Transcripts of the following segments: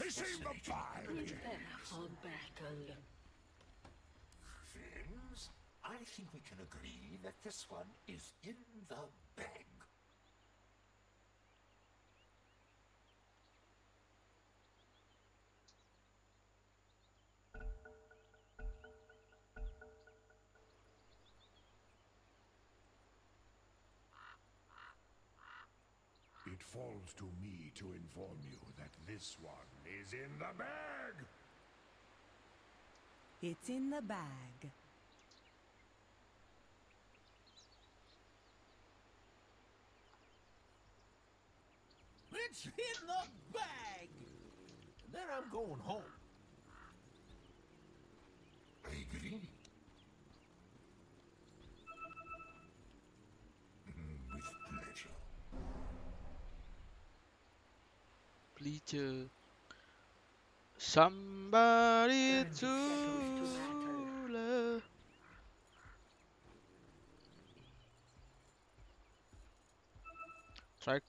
Prepare for battle. Friends, I think we can agree that this one is in the bag. It falls to me to inform you that this one is in the bag! It's in the bag. It's in the bag! And then I'm going home. I agree. With pleasure. Please, somebody to love. Try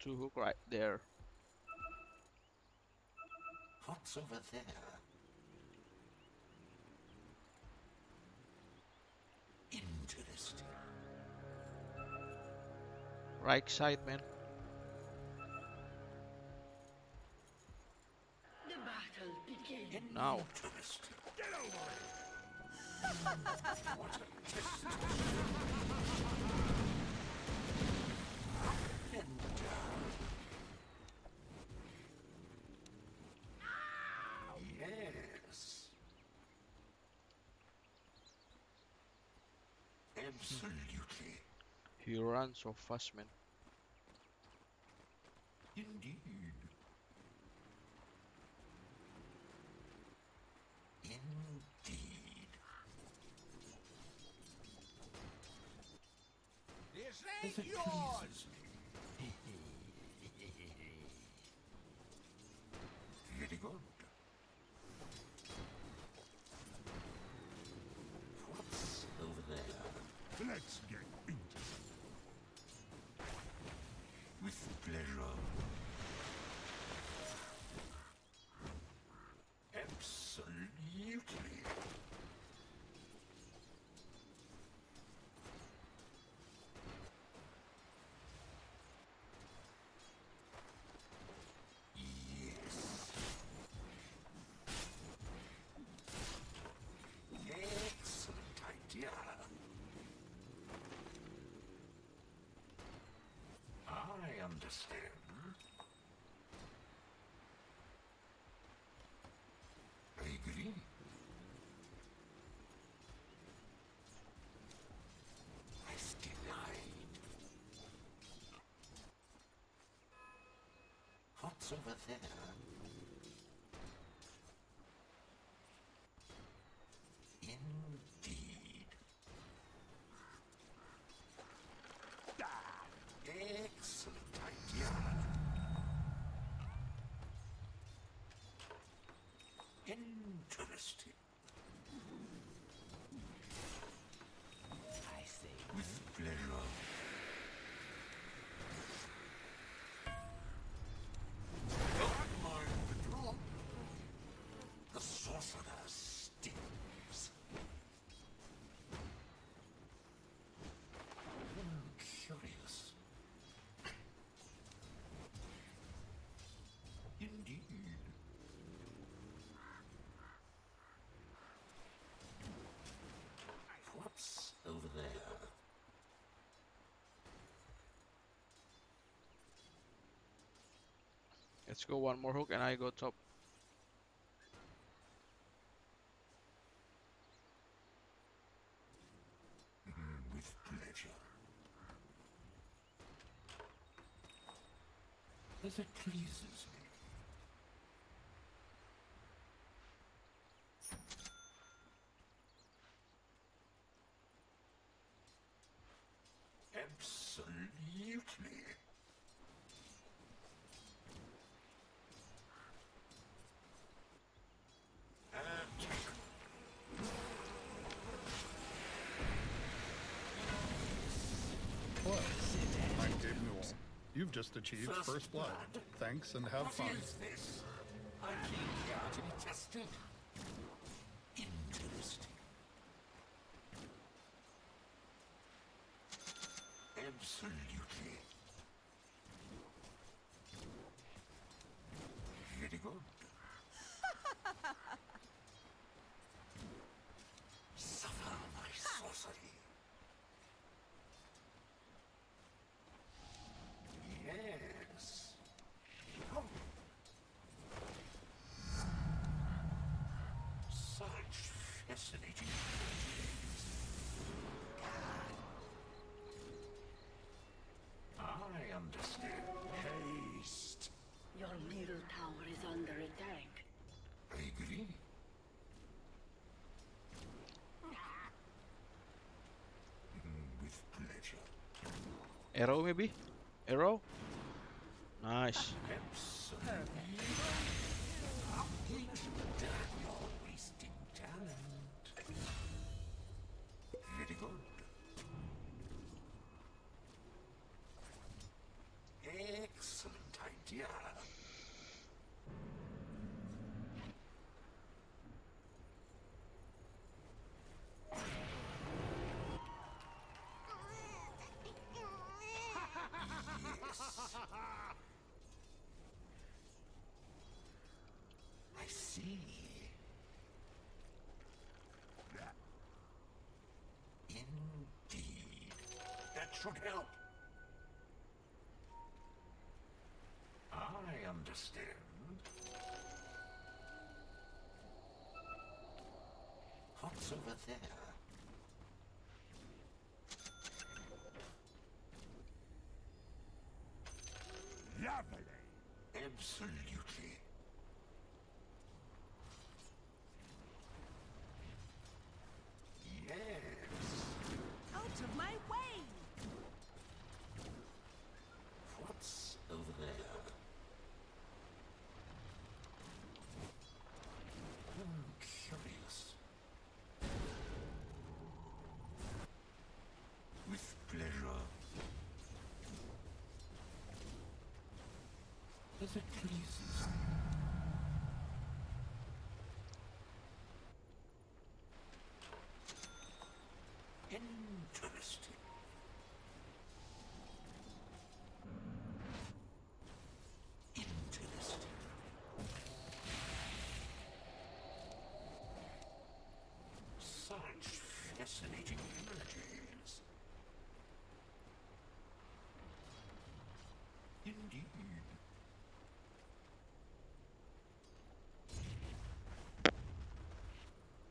to hook right there. What's over there? Interesting. Right side, man. The battle begins. Now. Interesting. Get over it! What a test. Yes. Absolutely. He runs so fast, man. Indeed. Indeed. This If ain't it yours! pleases me. Very good. What's over there? Let's get into it. With pleasure. Absolutely. Yes. Excellent idea. I understand. I agree. As denied. What's over there? Indeed. Excellent idea. Interesting. I say, With pleasure. Don't mind the drop. The sorcerer stings. Curious. Indeed. What's over there? Let's go one more hook and I go top. With pleasure. As it pleases me. Absolutely. Attack. What? I'm Gabe Newell. You've just achieved first blood. Thanks and have What fun. is this? I came here to be tested. Interesting. Absolutely. Very good. Suffer my sorcery. Yes. Oh. Such fascinating images. I understand. Haste. Your middle tower is under attack. I agree. With pleasure. Arrow maybe? Arrow? Nice. Absolutely. You're wasting talent. Very good. Excellent idea. Yes. I see. Indeed. That should help. I understand. What's over there? Lovely. Absolutely. Yes. Out of my way! What's over there? Curious. With pleasure. As it pleases. Interesting. Interesting. Such fascinating images. Indeed.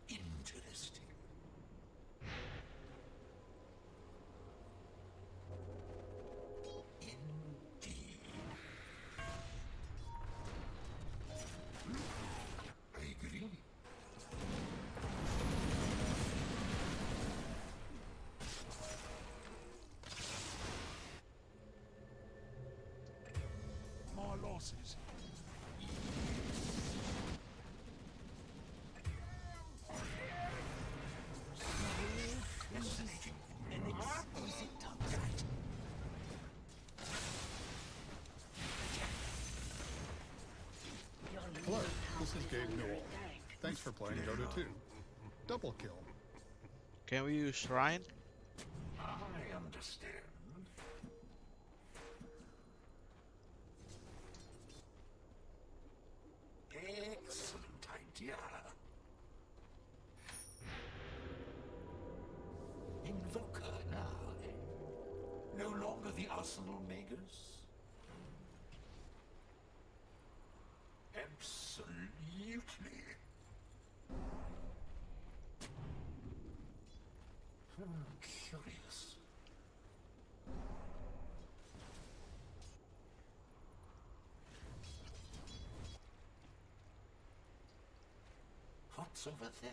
Interesting. Indeed. I agree. More losses. Fascinating. An exquisite topside. Your middle Hello, tower this is Gabe under Newell. attack. Thanks for playing Dota 2. Double kill. Can we use shrine? I understand. Excellent idea. Invoker now, eh? No longer the Arsenal Magus? Absolutely. Curious. What's over there?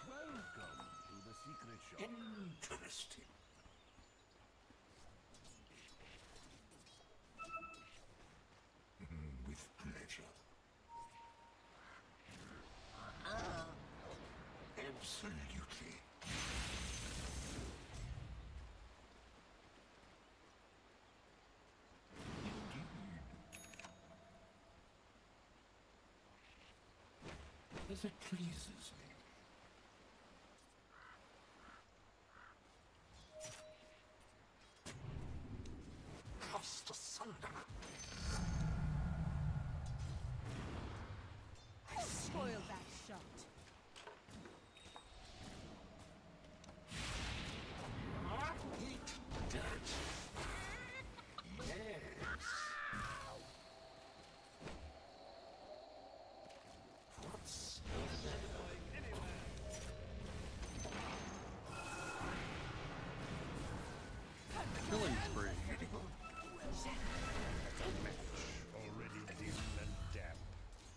Welcome to the secret shop. Interesting. With pleasure. Absolutely. Indeed. as it pleases me. Cast asunder. Spoil that shot. Eat dirt. Yes. What's over there? Killing spree. Already dim and damp,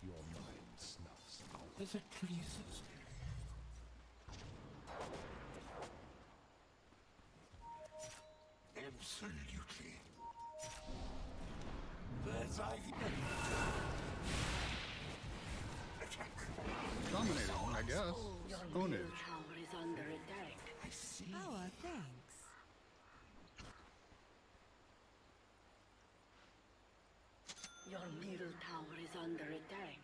your mind snuffs out. As it pleases me. Absolutely. Bird's eye view. Attack. Dominating, I guess. Your Own middle it. tower is under attack. I see. Oh, thanks. Your middle tower is under attack.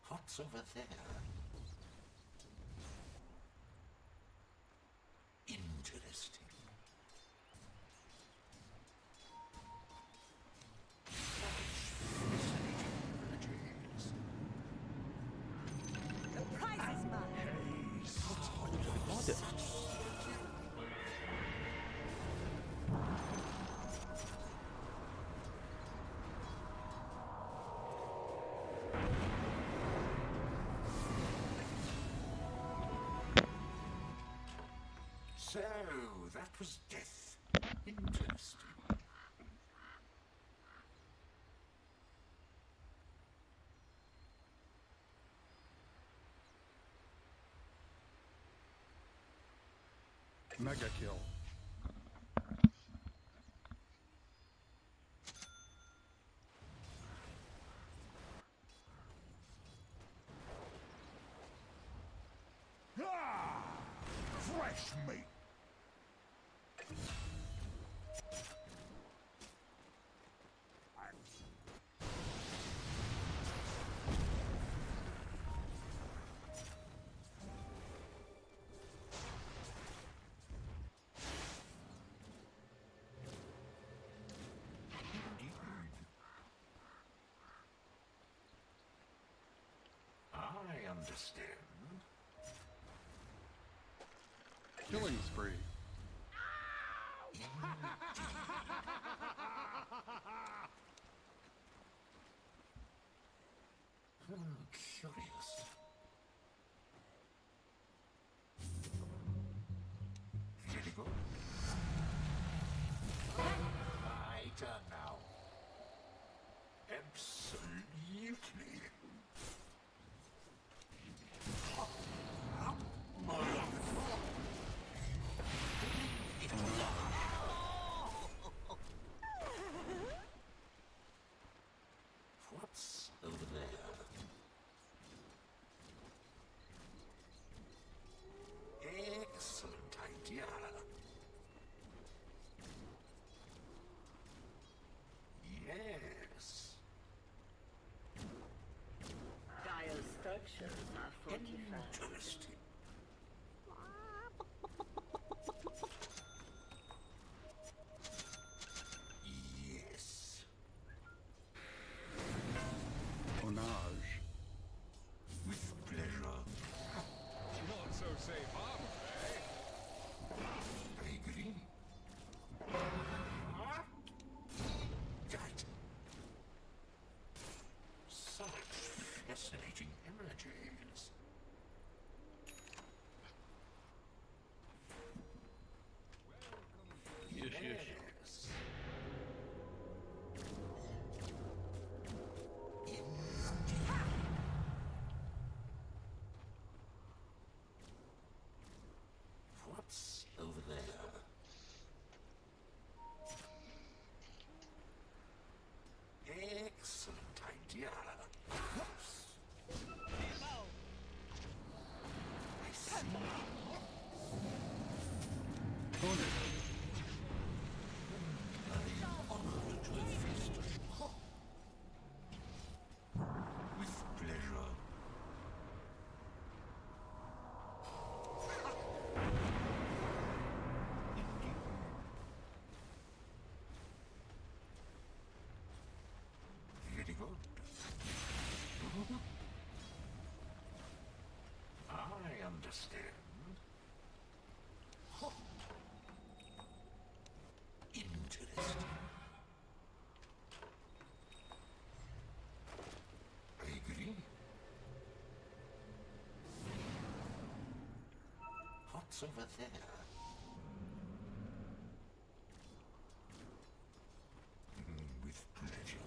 What's over there? Interesting. The prize is mine. So, that was death. Interesting. Mega kill. Ah! Fresh meat! I understand. Killing spree. Curious. Really good. My turn now. Absolutely. What's over there? Excellent idea. Yes. Dire structures are fortified. Interesting. Yes. Onage. With pleasure. Not so safe harbor, I agree. That. Such fascinating images. Use. Yes. What's over there? Excellent idea. I see. Own it. Honored to have feasted. With pleasure. understand. Huh. Interesting. I agree. What's over there? With pleasure.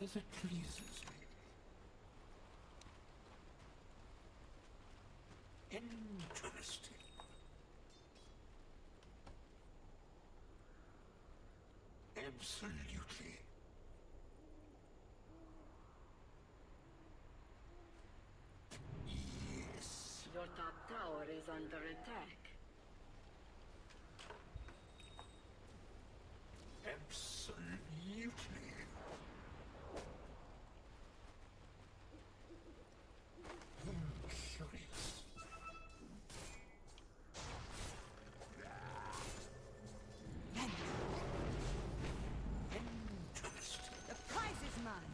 As it pleases me. Interesting. Absolutely. Yes. Your top tower is under attack. Absolutely. Curious. Interesting. The prize is mine.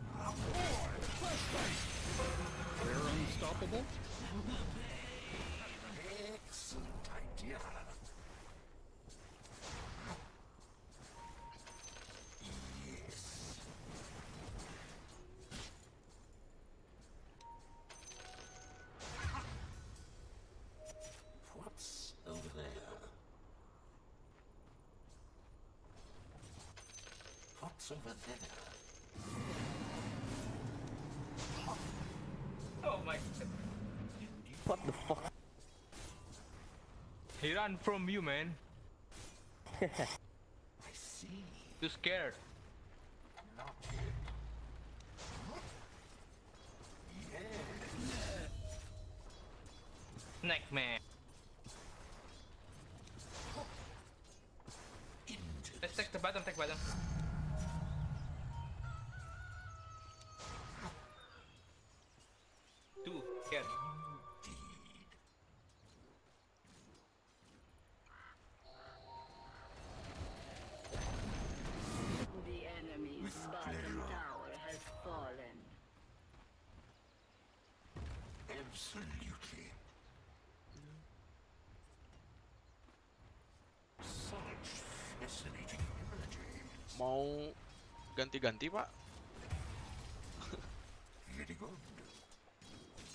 They're unstoppable. Excellent idea. Yes. What's over there? What's over there? Oh my god. What the fuck? He ran from you, man. I see. Too scared. Not yet. Yes. Snack man. Let's take the bottom, take bottom. Two, here. The enemy's bottom tower has fallen. Absolutely. Such fascinating images. Mau ganti-ganti, Pak? Very good.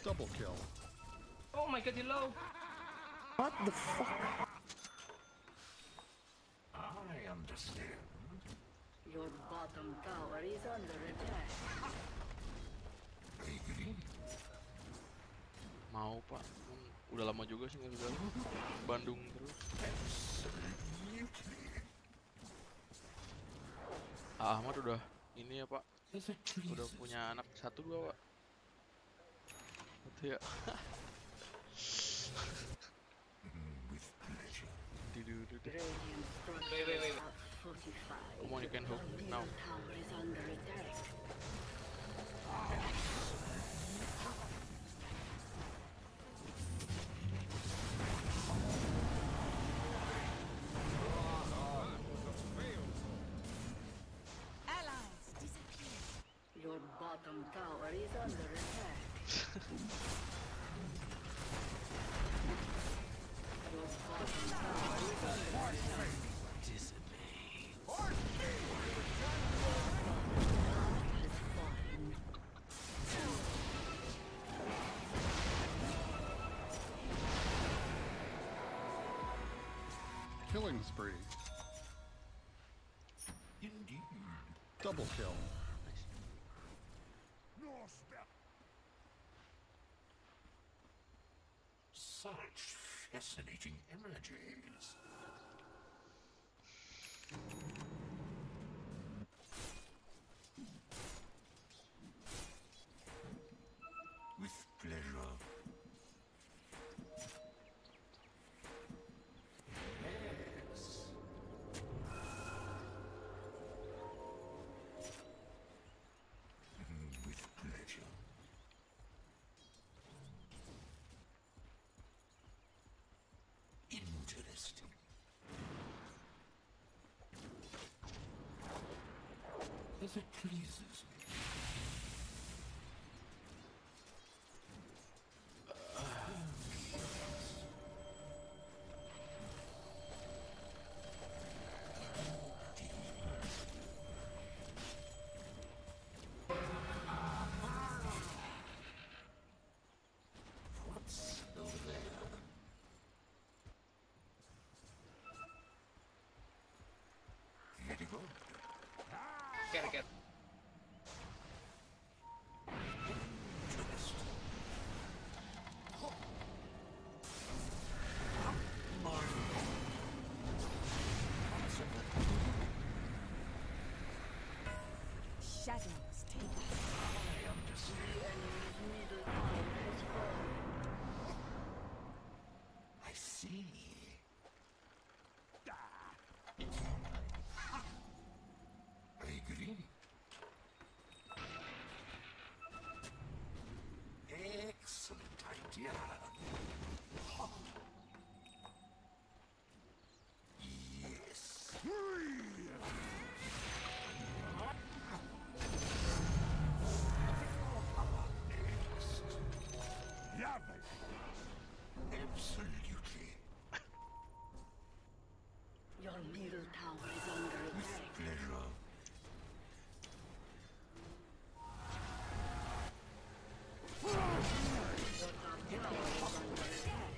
Double kill. Oh my god, you low. What the fuck? I understand. Your bottom tower is under attack. I agree. Mau, Pak. Udah lama juga sih nggak bisa. Bandung terus. Absolutely. Ahmad udah ini ya, Pak. As it Udah pleases punya anak 1-2, Pak. Itu ya. with pleasure. Radiant Wait, wait, wait. structures are fortified. Come on, you can hook Your now. middle tower is under attack. Allies disappear. Your bottom tower is under attack. Your bottom tower is under attack. Has fallen. Killing spree. Indeed. Double kill. No step. Such fascinating images. With pleasure. Yes. With pleasure. Interesting. As it pleases me. What's over there? Very good. Get. Shadows take us. Middle tower has fallen. I see. I agree. Excellent idea. Yes. Absolutely. Your middle tower is under attack. Pleasure. Your top tower is under attack.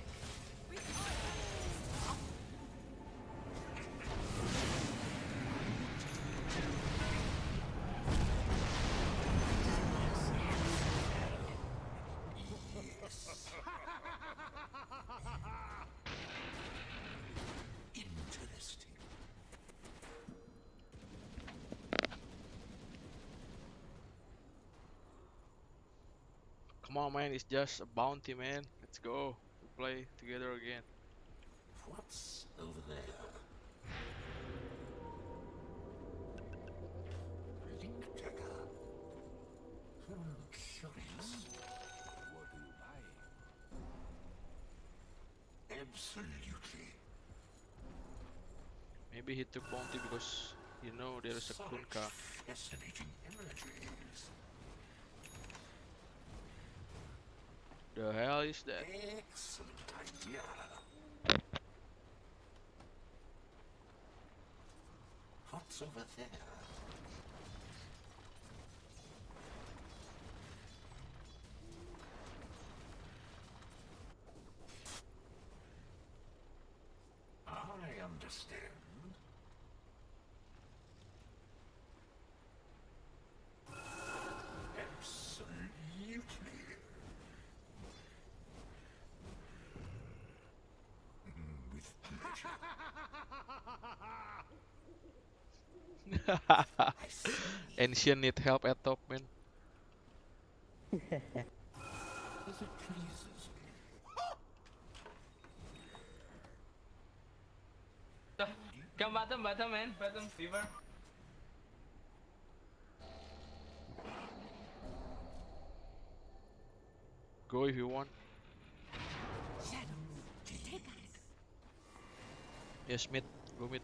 Interesting. Come on, man. It's just a bounty, man. Let's go. We play together again. What's over there? Link checker. Curious. What are you buying? Absolutely. Maybe he took bounty because you know there is a Such Kunka. fascinating imageries. The hell is that? Excellent idea. What's over there? I understand. Absolutely. With pleasure. I see. Ancient need help at top, man. As it pleases me. Come bottom, man. Bottom, fever. Go if you want. Shadows take us. Yes, mid. Go mid.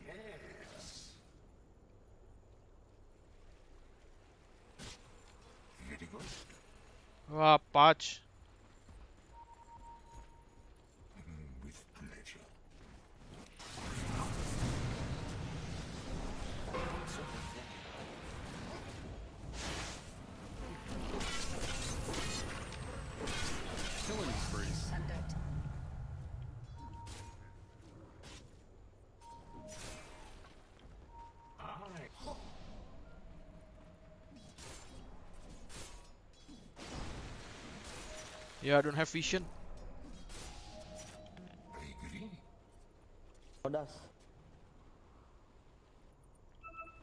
Yes. Very good. Ah, patch. With pleasure. Killing spree. Yeah, I don't have vision. I agree. Bodas.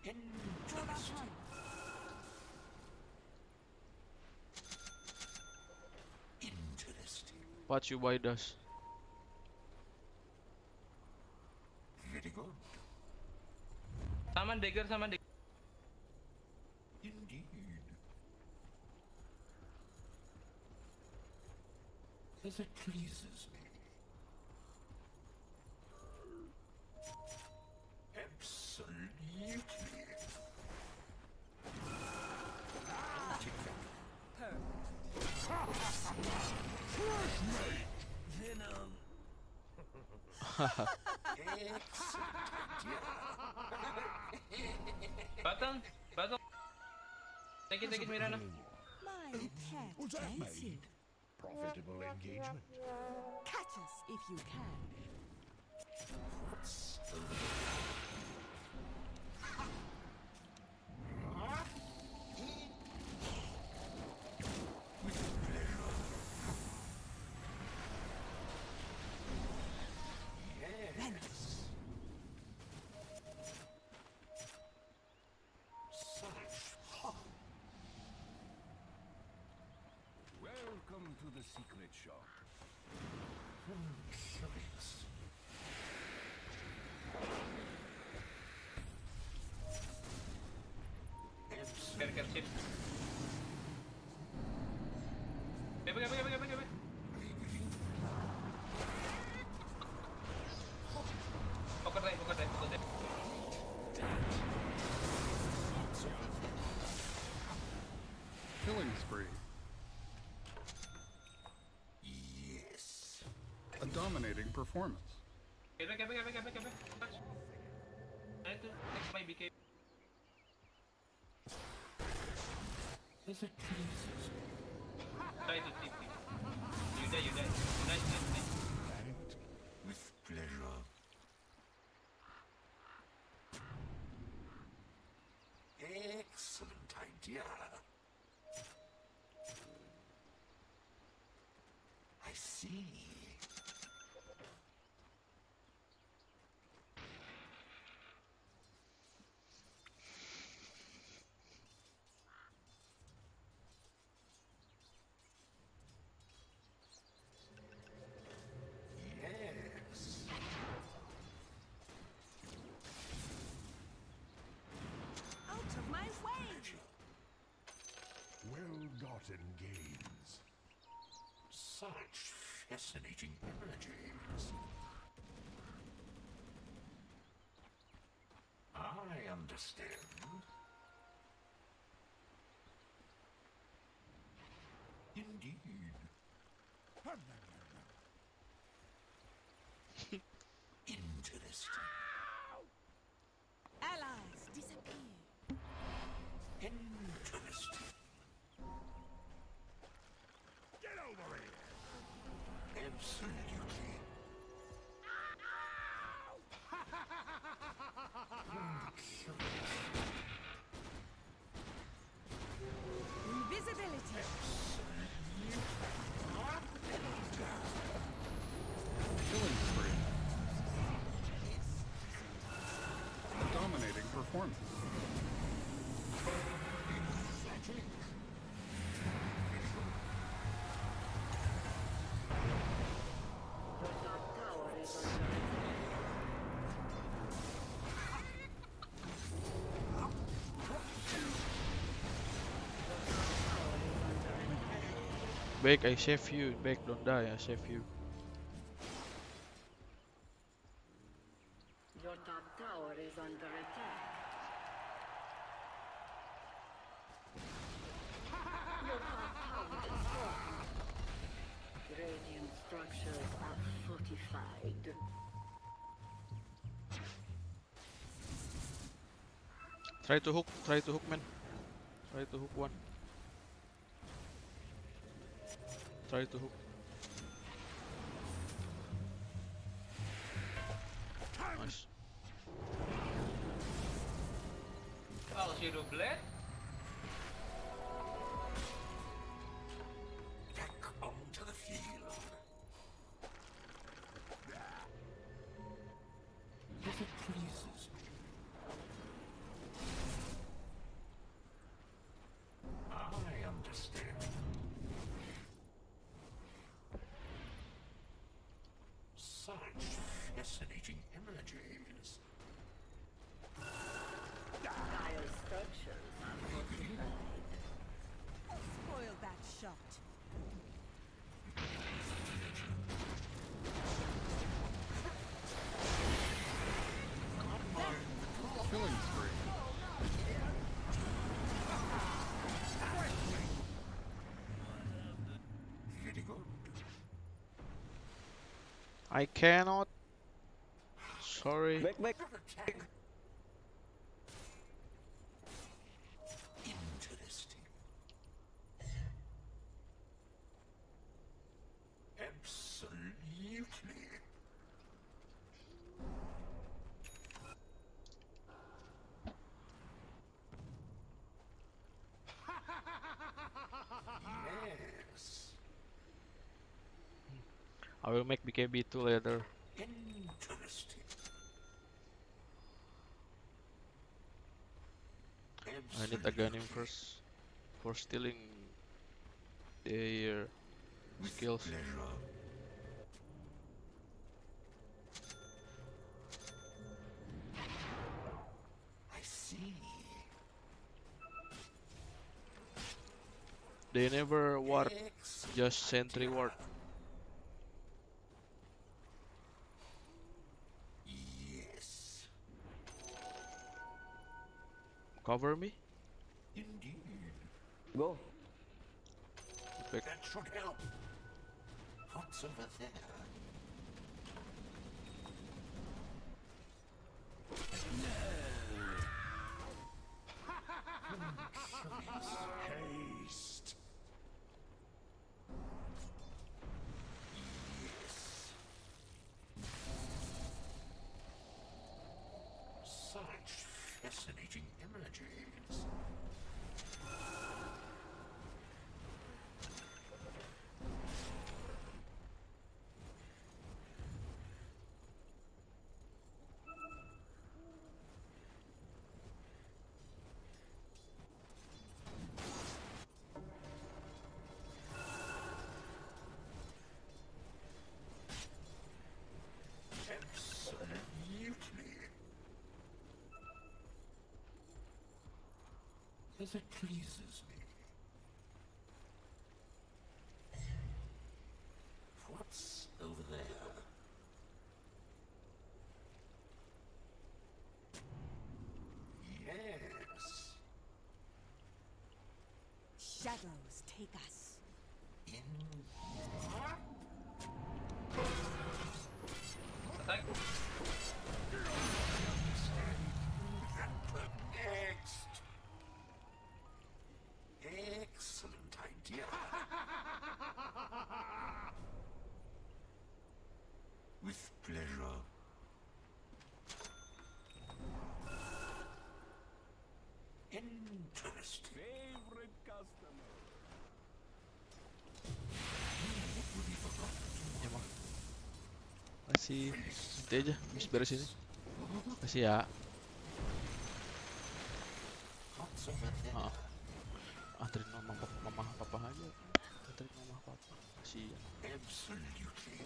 Interesting. Interesting. Patch you buy does. Very good. Saman digger. Indeed. As it pleases me. Absolutely. Button. Button. Take it, Mirana. My pet Was that thanks you. made? Profitable engagement. Catch us if you can. Welcome to the secret shop. Curious. Care chip. Bebe. Poker day. Killing spree. Yes. A dominating performance. Bebe. Ito, next may BK. If it pleases me. Try to tip. You die. Nice. With pleasure. Excellent idea. I see. Yes. Out of my way! Well-gotten gains. Such fascinating images. I understand. Indeed. Interesting. Allies disappear. Interesting. Get over here! Absolutely. Invisibility. Killing spree. A dominating performance. Your top tower is under attack. Bake, I save you. Bake, don't die. I save you. Your top tower is under attack. Your top tower is falling. Radiant structures are fortified. Try to hook, man. Try to hook one. Try to hook. Nice. Oh, zero blade. Back onto the field. If it pleases me. I understand. Such fascinating images. Dire structures are fortified. Spoil that shot. Killing spree. Very good. I cannot. Sorry. Back, back. Interesting. Absolutely. Yes. I will make BKB2 later. Interesting. I need a gun him first for stealing their skills. Pleasure. I see. They never ward, Excellent. just sentry ward. Yes. Cover me? Indeed. Go. Back. That should help. What's over there? Haste. Yes. Such fascinating images. Absolutely. As it pleases me. What's over there? Yes. Shadows take us. In Attack. next. Excellent idea. With pleasure. Interesting. Favorite customer. Ya mah. Kasih. Nanti aja, habis beres ini. Kasih ya. What's over there? Maaf. Anterin mama papa aja. Anterin mama papa. Kasih ya. Absolutely.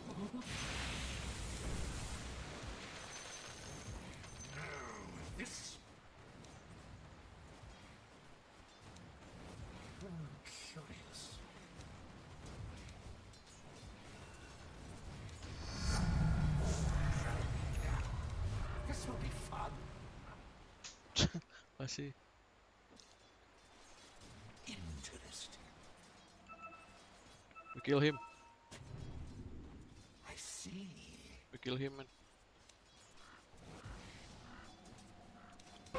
No, this. Curious. This will be fun. Kasih. Interesting. We kill him. I see. We kill him, man. I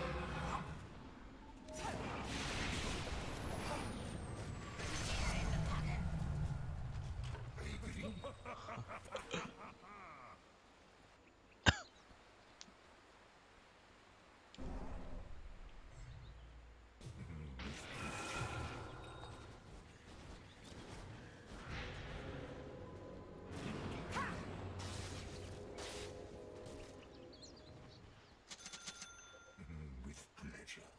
agree. With pleasure.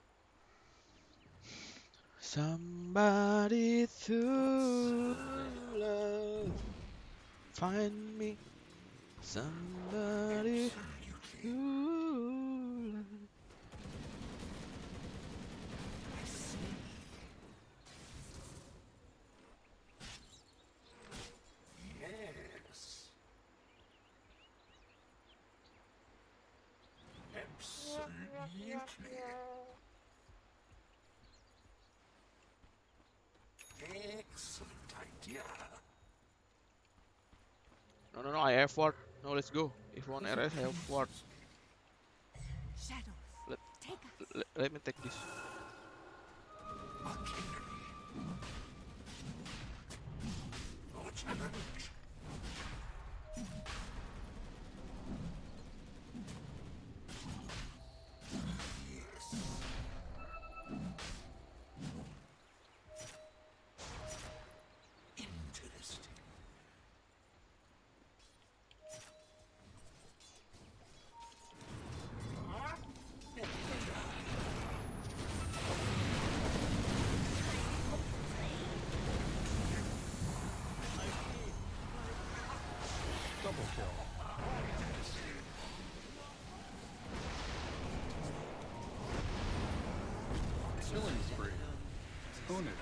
Somebody to love, find me. Somebody Absolutely. to love. I see. Yes. Absolutely. Excellent idea. No, I have ward. No, let's go. If you want RS, I have ward. Let me take this. Artillery. For challenge. Yes. Interesting. Double kill. Killing spree. Own it.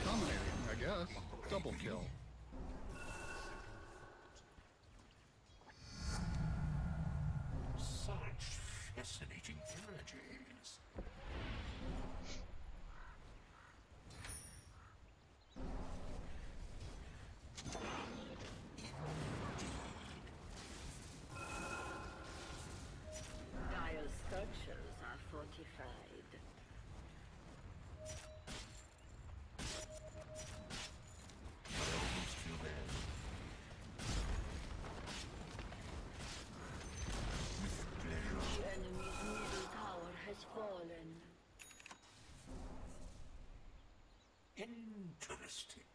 Dominating, I guess. Double kill. Such fascinating images. Dire structures are fortified. I almost feel bad. With pleasure. The enemy's middle tower has fallen. Interesting.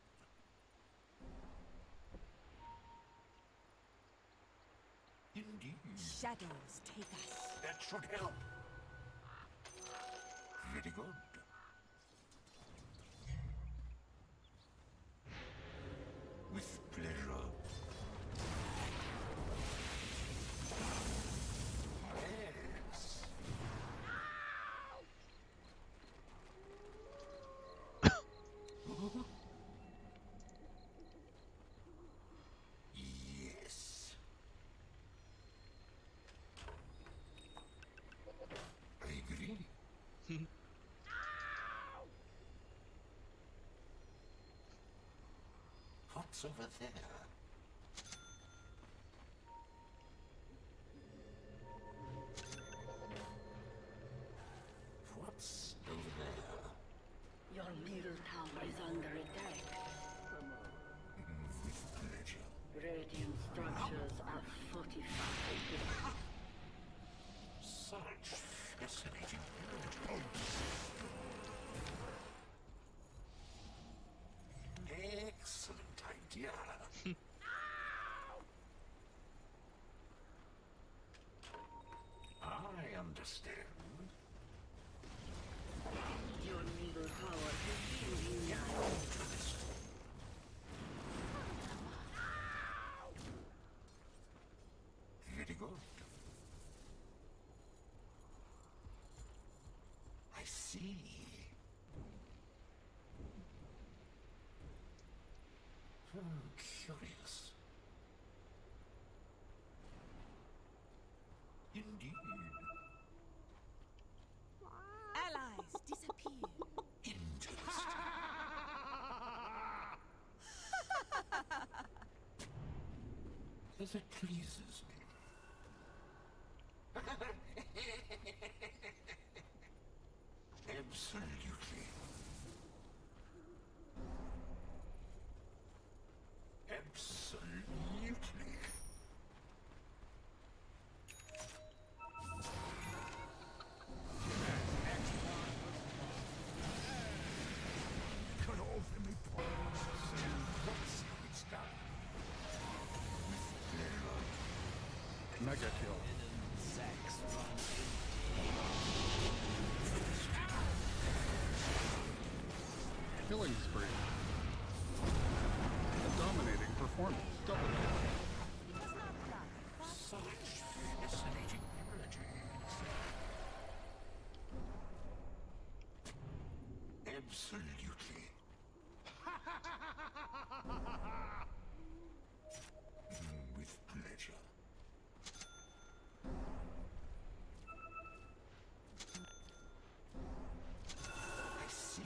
Indeed. Shadows take us. That should help. Very good. With pleasure. Yes. Yes. I agree. What's over there? What's over there? Your middle tower is under attack. With pleasure. Radiant structures are fortified. Such fascinating images. Excellent idea. I understand. Your middle tower is being Interesting. Very good. I see. Curious. Indeed. Allies disappear. Interesting. As it pleases me. Absolutely. Absolutely. Cut off any parts. That's how it's done. With pleasure. Mega kill. Killing spree. A dominating performance. Double kill. Such fascinating images. Absolutely. With pleasure. I see.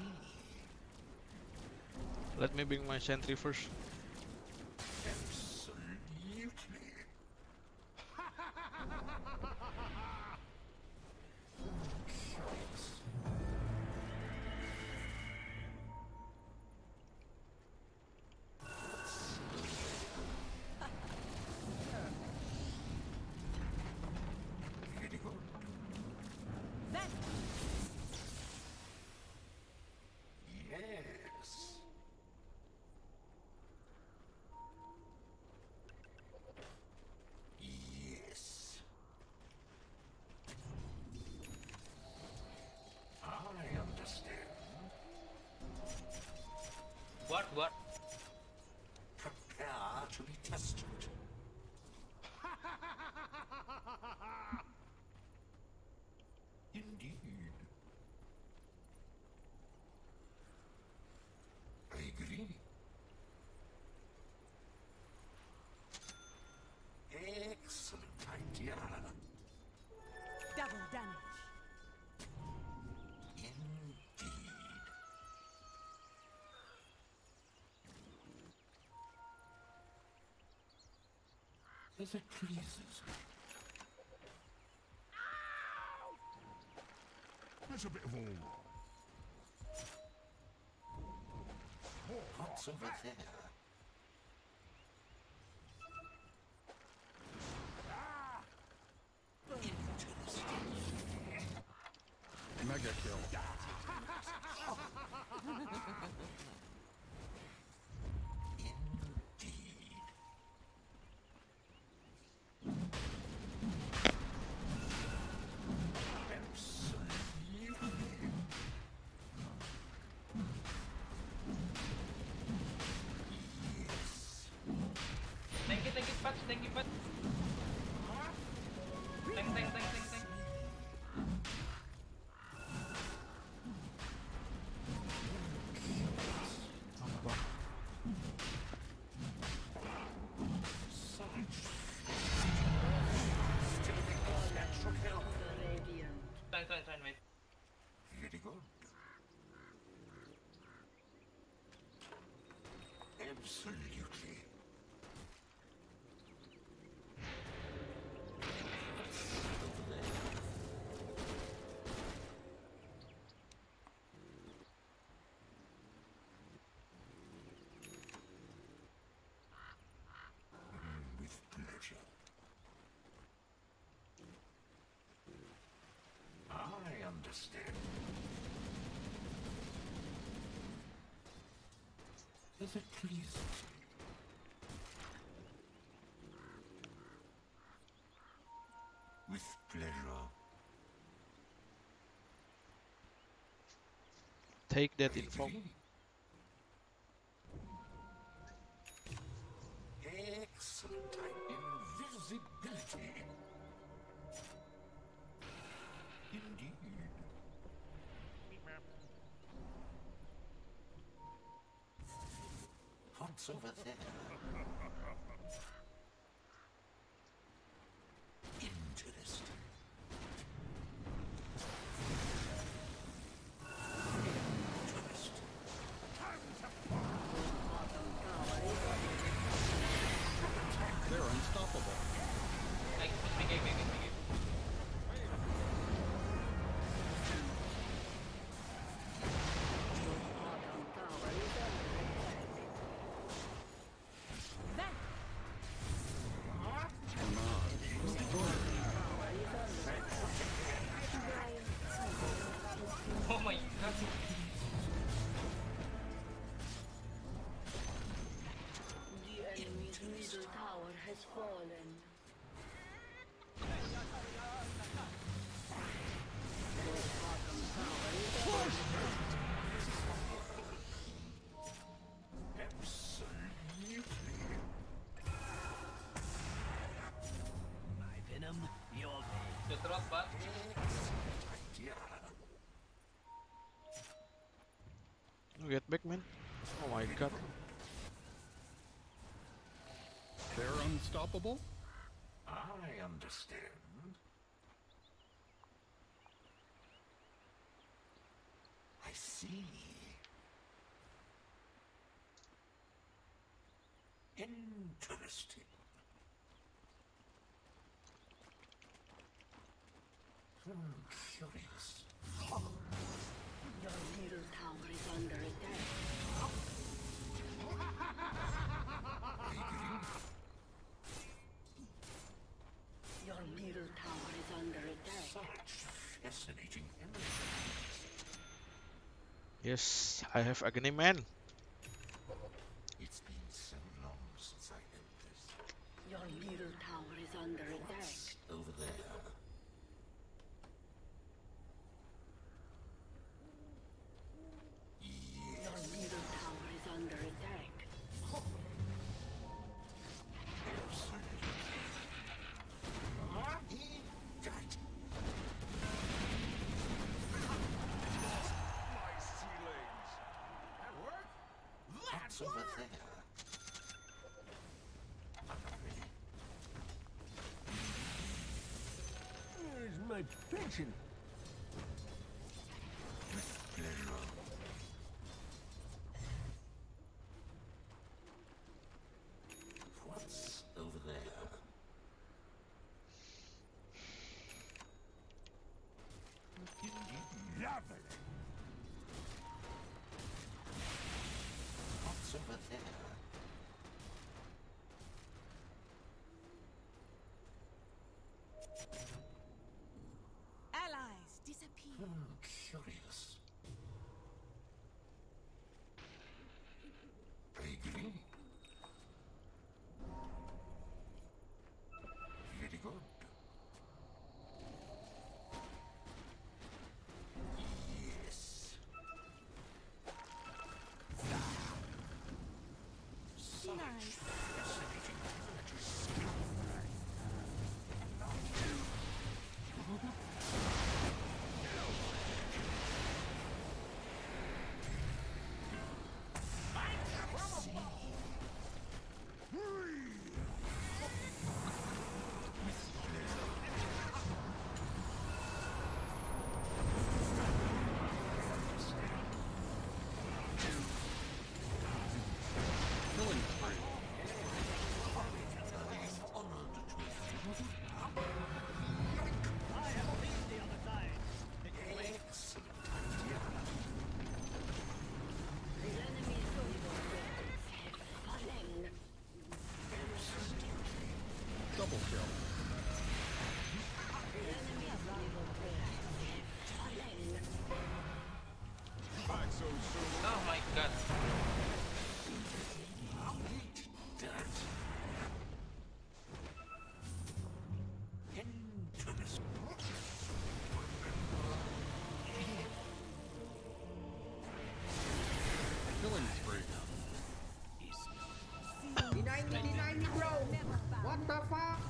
Let me bring my sentry first. Absolutely. What? Prepare to be tested. Indeed. I agree. Excellent idea. Double damage. Indeed. As it pleases. That's a bit of all. What's over there? Mega kill. Indeed. Thank you, Pat. Thank you, Pat. Thank. Try, wait. Very good. Absolutely. With pleasure. I understand. As it pleases. With pleasure. Take that info. Excellent. Invisibility. Indeed. What's over there? Interesting. Interesting. They're unstoppable. Like, big game. Oh my god. The enemy's middle tower has fallen. Your bottom tower is under Absolutely. My venom, your venom. The drop, Pat. Idea. Get back, man. Oh my god. They're unstoppable? I understand. I see. Interesting. Curious. Your middle tower is under attack. Your middle tower is under attack. Such fascinating energy. Yes, I have agony, man. It's been so long since I had this. Your middle tower is under attack. What's over there? Your middle tower is under What's over there? Where's my pension? With pleasure. What's over there? Lovely. What's over there? Allies disappear. Curious. I agree. Very good. Yes. Nice. Fascinating. Double kill. Back so soon. Oh my god. Killing spree. Deny me, bro. What the fuck?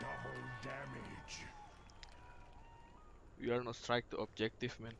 Double damage. We are not strike the objective, man.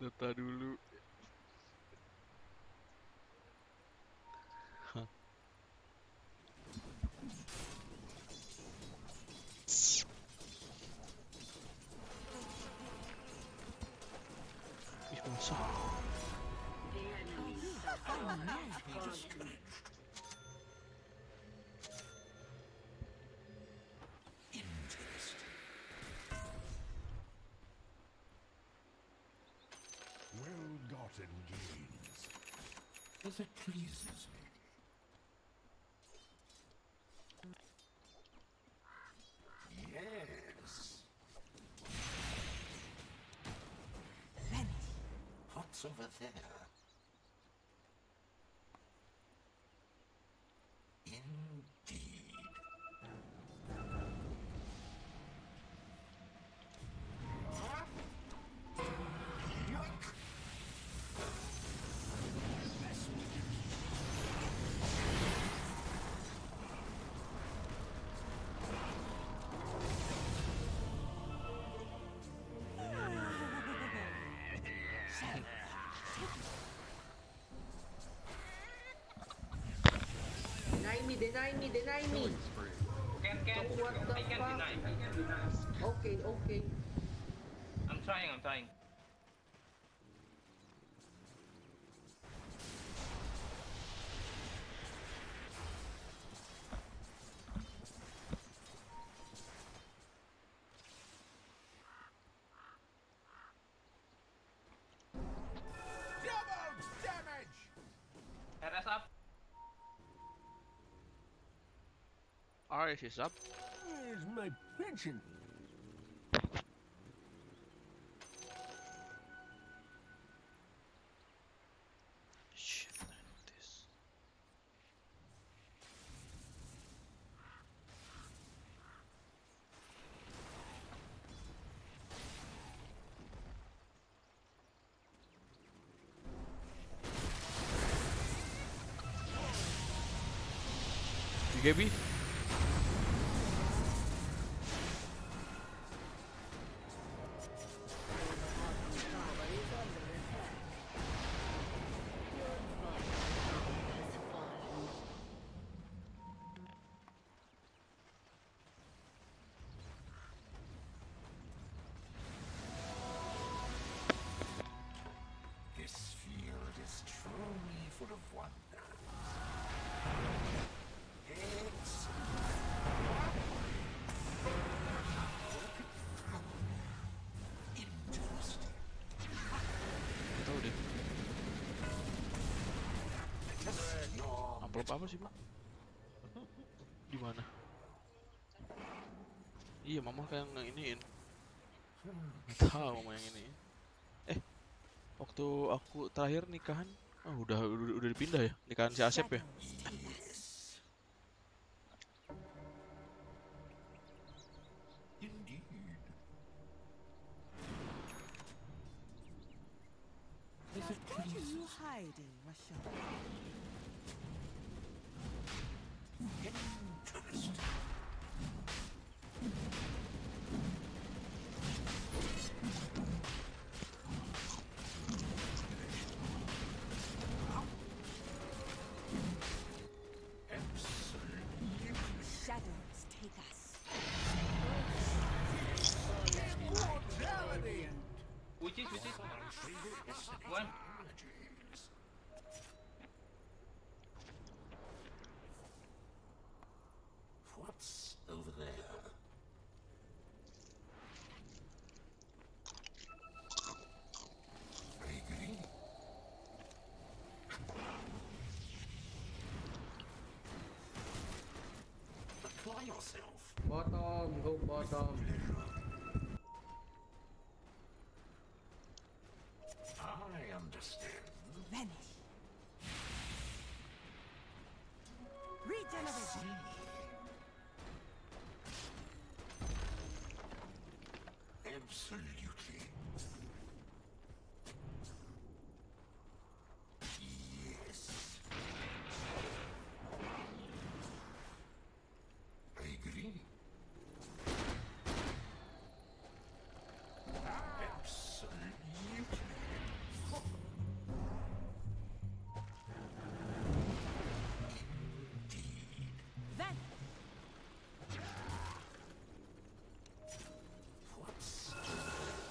Data dulu. Hah. Ih, masa? The enemy suffers. Interesting. Well-gotten gains. As it pleases me. Yes. What's over there? Indeed. Yoink. Deny me. Killing spree. Can What the I can't fuck? deny. I can't deny. Okay. I'm trying. Iris is up. Where's my pension? Shit, I need this. BKB? This field is truly full of wonder. Interesting. Gak tau deh. Amplop apa sih, Pak? Di mana? Iya, mama kayak yang iniin. Gak tahu mama yang ini. Waktu aku terakhir nikahan, udah dipindah ya nikahan si Asep ya. Indeed. What are you hiding, Russia? Interesting. Shadows take us. Which is? One. What's over there? I agree. Apply yourself. Bottom, go bottom. I understand. Vanish. Regeneration. Absolutely. Yes. I agree. Absolutely. Vanish. What's over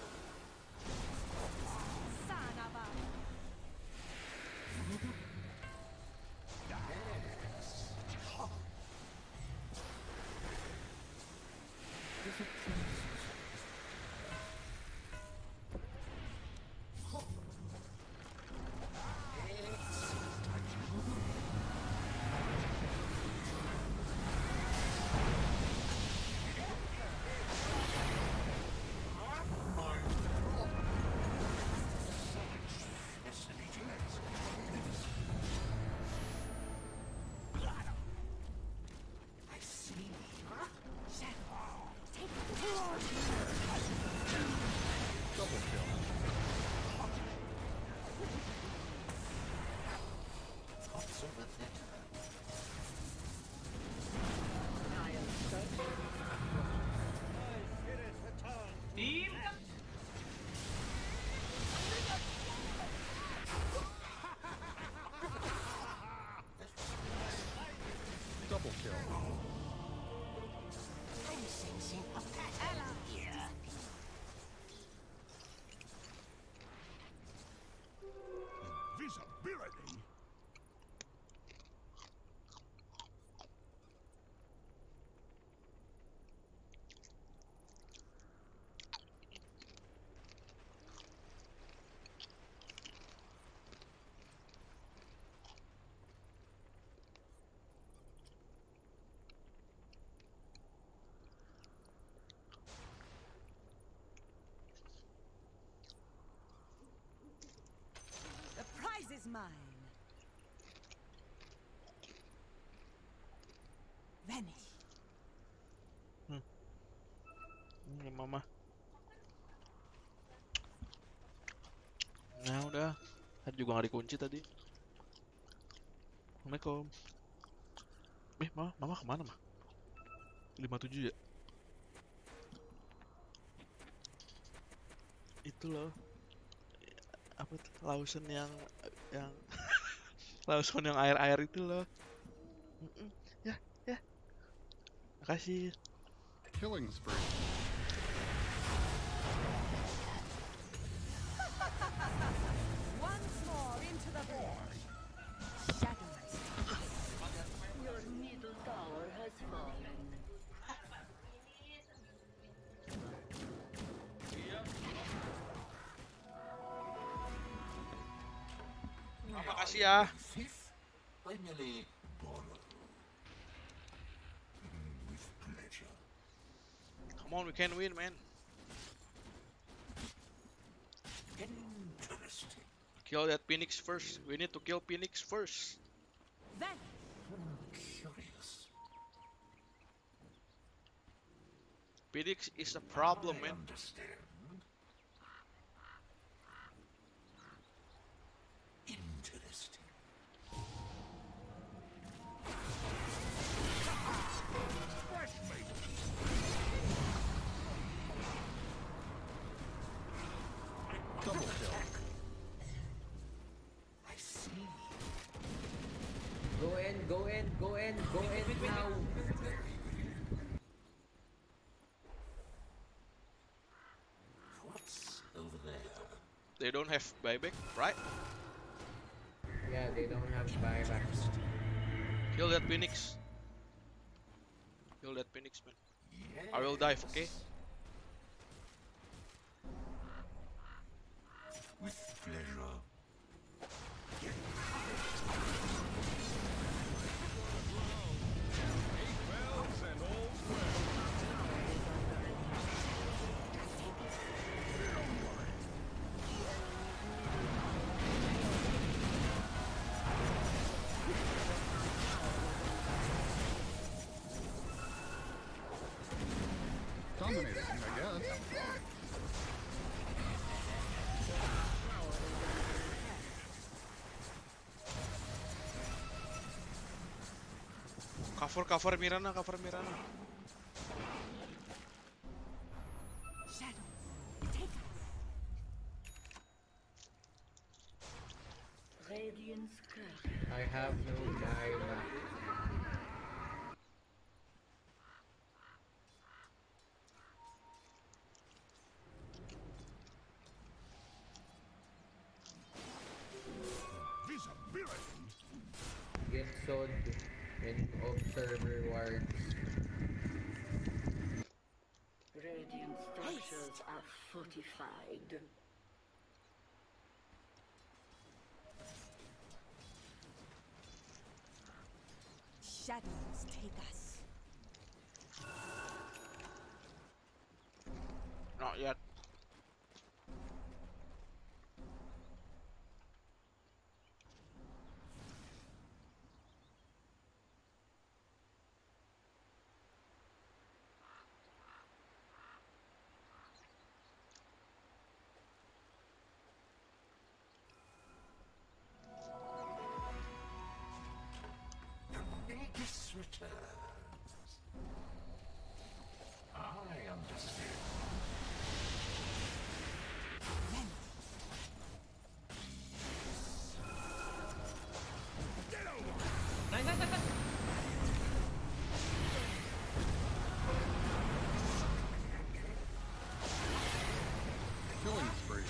is mine. Vanish. Mama. Nah udah. Tadi juga nggak dikunci tadi. Assalamualaikum. Mama kemana mah? 57 ya? Itu loh. Apa tuh? Lawson yang Lawson yang air-air itu loh. Ya, ya. Makasih. Killing spree. Once more into the void. Shadows. Your middle tower has fallen. Makasih ya. Fifth, I merely borrow. With pleasure. Come on, we can win, man. Interesting. Kill that Phoenix first. We need to kill Phoenix first. Vanish. Curious. Phoenix is a problem, I man. understand. Interesting. Double kill. I see. Go in, go in, go in, go in now. What's over there? They don't have buyback, right? Yeah, they don't have buybacks. Kill that Phoenix. Kill that Phoenix, man. I will dive, okay? With pleasure. Dominating, I guess. Cover Mirana, cover Mirana. Shadows. Take us. Radiant's curse. I have no buyback. Visibility. Get sold in observer wards. Radiant structures are fortified. Shadows take us. Not yet. This returns. I understand. Nice, nice, nice, nice. Killing spree.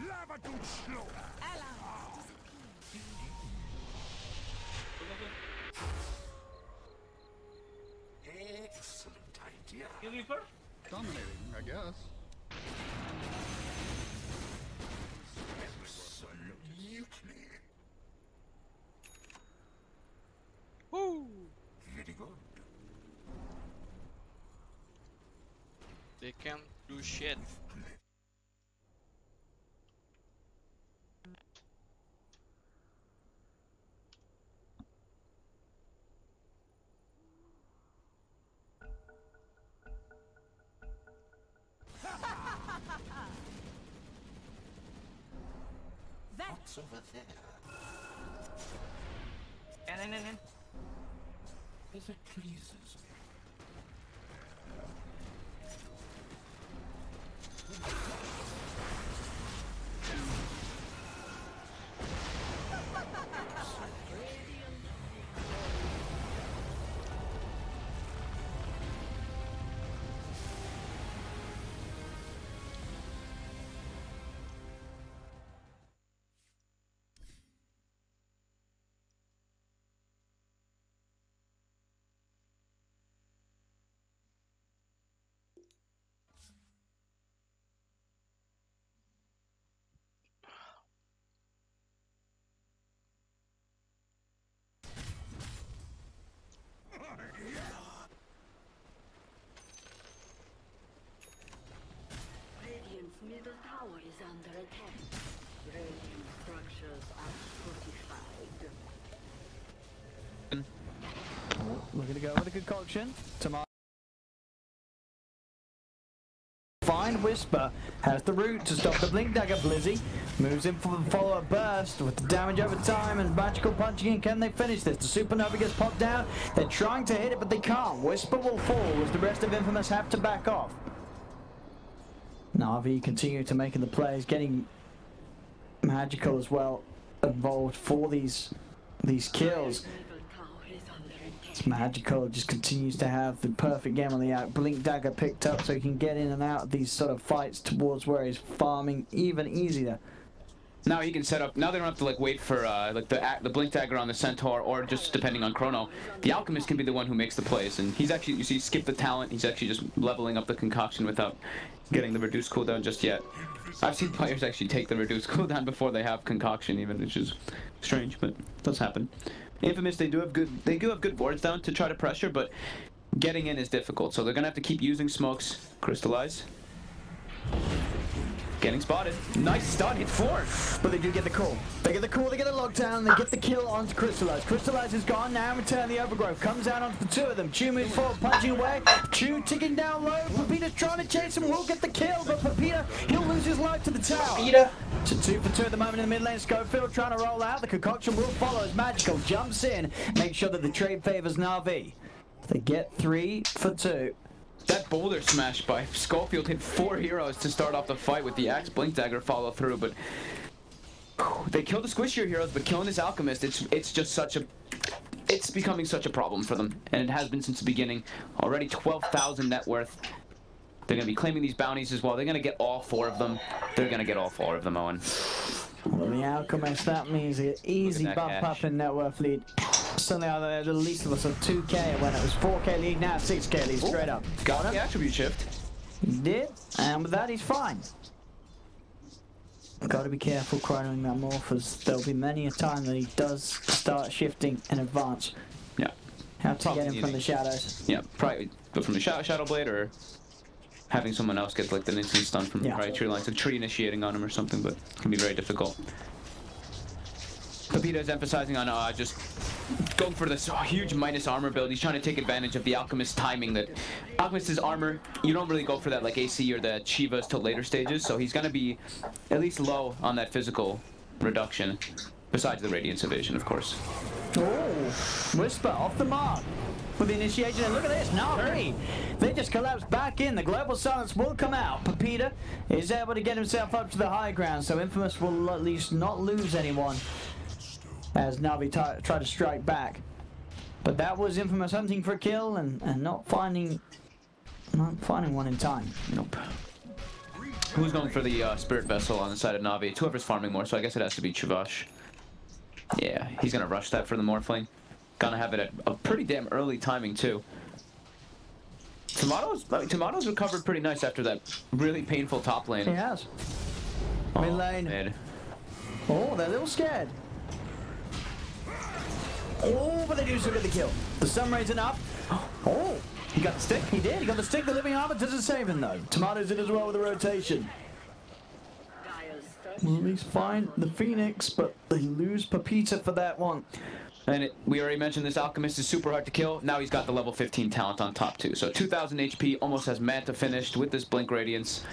Lava to slow. Allies Excellent idea. Kill me first. Dominating, I guess. Absolutely. They can't do shit. What's over there? And. If it pleases me. Radiant's middle tower is under attack. Radiant structures are fortified. We're gonna go with a concoction. Tomorrow. Find Whisper, has the root to stop the Blink Dagger. Blizzy moves in for the follow-up burst with the damage over time and magical punching in. Can they finish this? The Supernova gets popped down. They're trying to hit it, but they can't. Whisper will fall as the rest of Infamous have to back off. Na'Vi continue to making the plays, getting magical as well involved for these kills. It's magical, just continues to have the perfect game on the out. Blink Dagger picked up so he can get in and out of these sort of fights towards where he's farming even easier. Now he can set up. Now they don't have to like wait for like the Blink Dagger on the Centaur, or just depending on Chrono. The Alchemist can be the one who makes the plays, and he's actually, you see, skip the talent. He's actually just leveling up the concoction without getting the reduced cooldown just yet. I've seen players actually take the reduced cooldown before they have concoction, even, which is strange, but it does happen. Infamous, they do have good wards down to try to pressure, but getting in is difficult. So they're gonna have to keep using smokes, crystallize. Getting spotted. Nice stun, hit 4. But they do get the call. They get the call, they get a lockdown, they get the kill onto Crystallize. Crystallize is gone, now return the Overgrowth. Comes out onto the two of them. Chu moves forward, punching away. Chu ticking down low. Pepita's trying to chase him, will get the kill, but Pepita, he'll lose his life to the tower. Pepita. So 2 for 2 at the moment in the mid lane. Schofield trying to roll out. The concoction will follow as Magical jumps in. Make sure that the trade favors Na'Vi. They get 3 for 2. That boulder smash by Schofield hit 4 heroes to start off the fight with the Axe Blink Dagger follow through, but they killed the squishier heroes, but killing this Alchemist, it's just such a... It's becoming such a problem for them, and it has been since the beginning. Already 12,000 net worth. They're going to be claiming these bounties as well. They're going to get all 4 of them. They're going to get all 4 of them, Owen. Well, the Alchemist, that means an easy bump up in net worth lead. Suddenly at the least of us of 2k when it was 4k lead, now 6k lead straight up. Got the attribute shift. He did, and with that he's fine. Got to be careful chronoing that morph, as there'll be many a time that he does start shifting in advance. Yeah. Have to get him from the shadows. Yeah, probably go from the Shadow Blade, or having someone else get like the instant stun from the right tree lines, a tree initiating on him or something, but it can be very difficult. Pepita is emphasizing on just going for this huge minus armor build. He's trying to take advantage of the Alchemist timing. That Alchemist's armor, you don't really go for that like AC or the Chivas till later stages, so he's going to be at least low on that physical reduction, besides the Radiance Evasion, of course. Oh, Whisper off the mark with the initiation, and look at this, Na'Vi. They just collapse back in. The global silence will come out. Pepita is able to get himself up to the high ground, so Infamous will at least not lose anyone as Na'Vi try to strike back. But that was Infamous hunting for a kill and not finding one in time. Nope. Who's going for the Spirit Vessel on the side of Na'Vi? It's whoever's farming more, so I guess it has to be Chavash. Yeah, he's gonna rush that for the Morphling. Gonna have it at a pretty damn early timing too. Tomato's recovered pretty nice after that really painful top lane. He has. Mid lane. Man. Oh, they're a little scared. Oh, but they do still get the kill. The sun rays enough. Oh, He got the stick. He did. He got the stick. The living armor doesn't save him though. Tomatoes in as well with the rotation. Well, he's fine. The Phoenix, but they lose Pepita for that one. And we already mentioned this Alchemist is super hard to kill. Now he's got the level 15 talent on top too. So 2,000 HP, almost has Manta finished with this Blink Radiance.